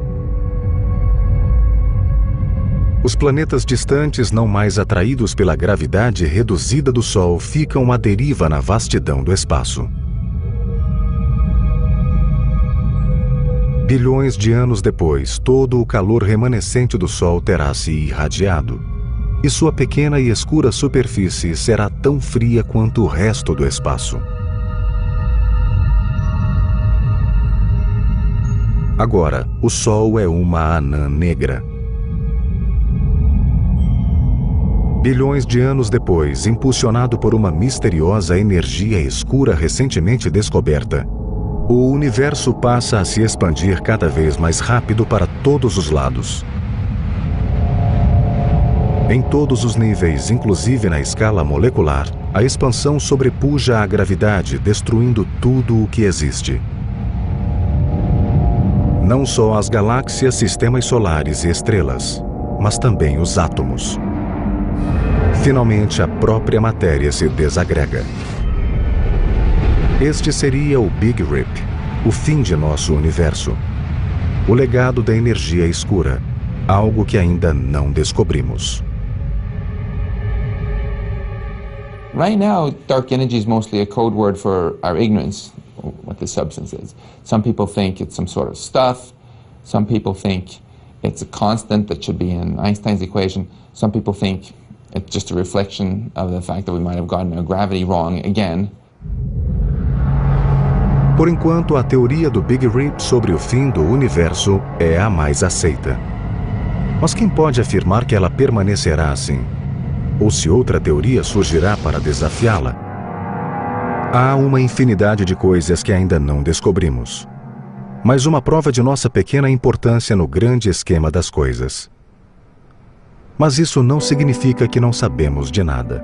Os planetas distantes, não mais atraídos pela gravidade reduzida do Sol, ficam à deriva na vastidão do espaço. Bilhões de anos depois, todo o calor remanescente do Sol terá se irradiado, e sua pequena e escura superfície será tão fria quanto o resto do espaço. Agora, o Sol é uma anã negra. Bilhões de anos depois, impulsionado por uma misteriosa energia escura recentemente descoberta, o universo passa a se expandir cada vez mais rápido para todos os lados. Em todos os níveis, inclusive na escala molecular, a expansão sobrepuja a gravidade, destruindo tudo o que existe. Não só as galáxias, sistemas solares e estrelas, mas também os átomos. Finalmente, a própria matéria se desagrega. Este seria o Big Rip, o fim de nosso universo. O legado da energia escura, algo que ainda não descobrimos. Right now, dark energy is mostly a code word for our ignorance, what the substance is. Some people think it's some sort of stuff. Some people think it's a constant that should be in Einstein's equation. Some people think it's just a reflection of the fact that we might have gotten our gravity wrong again. Por enquanto, a teoria do Big Rip sobre o fim do universo é a mais aceita. Mas quem pode afirmar que ela permanecerá assim? Ou se outra teoria surgirá para desafiá-la? Há uma infinidade de coisas que ainda não descobrimos. Mas uma prova de nossa pequena importância no grande esquema das coisas. Mas isso não significa que não sabemos de nada.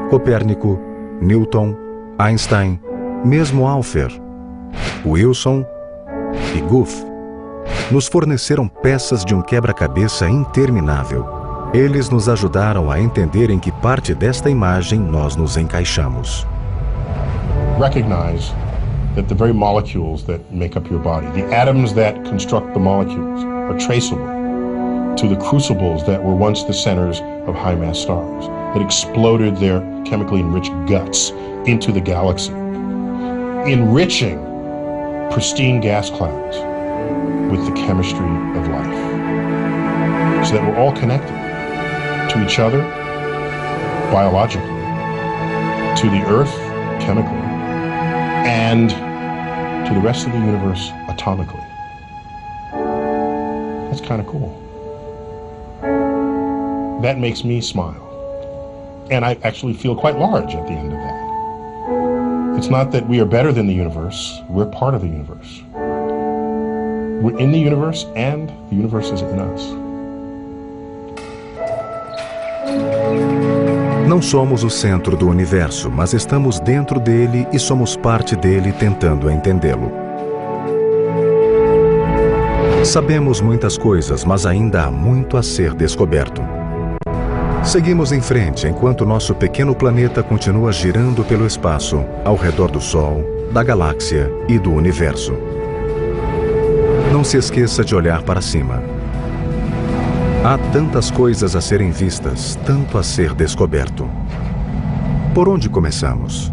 Copérnico, Newton, Einstein, mesmo Alpher, Wilson e Gough nos forneceram peças de um quebra-cabeça interminável. Eles nos ajudaram a entender em que parte desta imagem nós nos encaixamos. Recognize that the very molecules that make up your body, the atoms that construct the molecules, are traceable to the crucibles that were once the centers of high-mass stars, that exploded their chemically enriched guts into the galaxy, enriching pristine gas clouds with the chemistry of life, so that we're all connected to each other biologically, to the Earth chemically, and to the rest of the universe atomically. That's kind of cool. That makes me smile. And I actually feel quite large at the end of that. It's not that we are better than the universe, we're part of the universe. We're in the universe and the universe is in us. Não somos o centro do universo, mas estamos dentro dele e somos parte dele tentando entendê-lo. Sabemos muitas coisas, mas ainda há muito a ser descoberto. Seguimos em frente enquanto nosso pequeno planeta continua girando pelo espaço, ao redor do Sol, da galáxia e do universo. Não se esqueça de olhar para cima. Há tantas coisas a serem vistas, tanto a ser descoberto. Por onde começamos?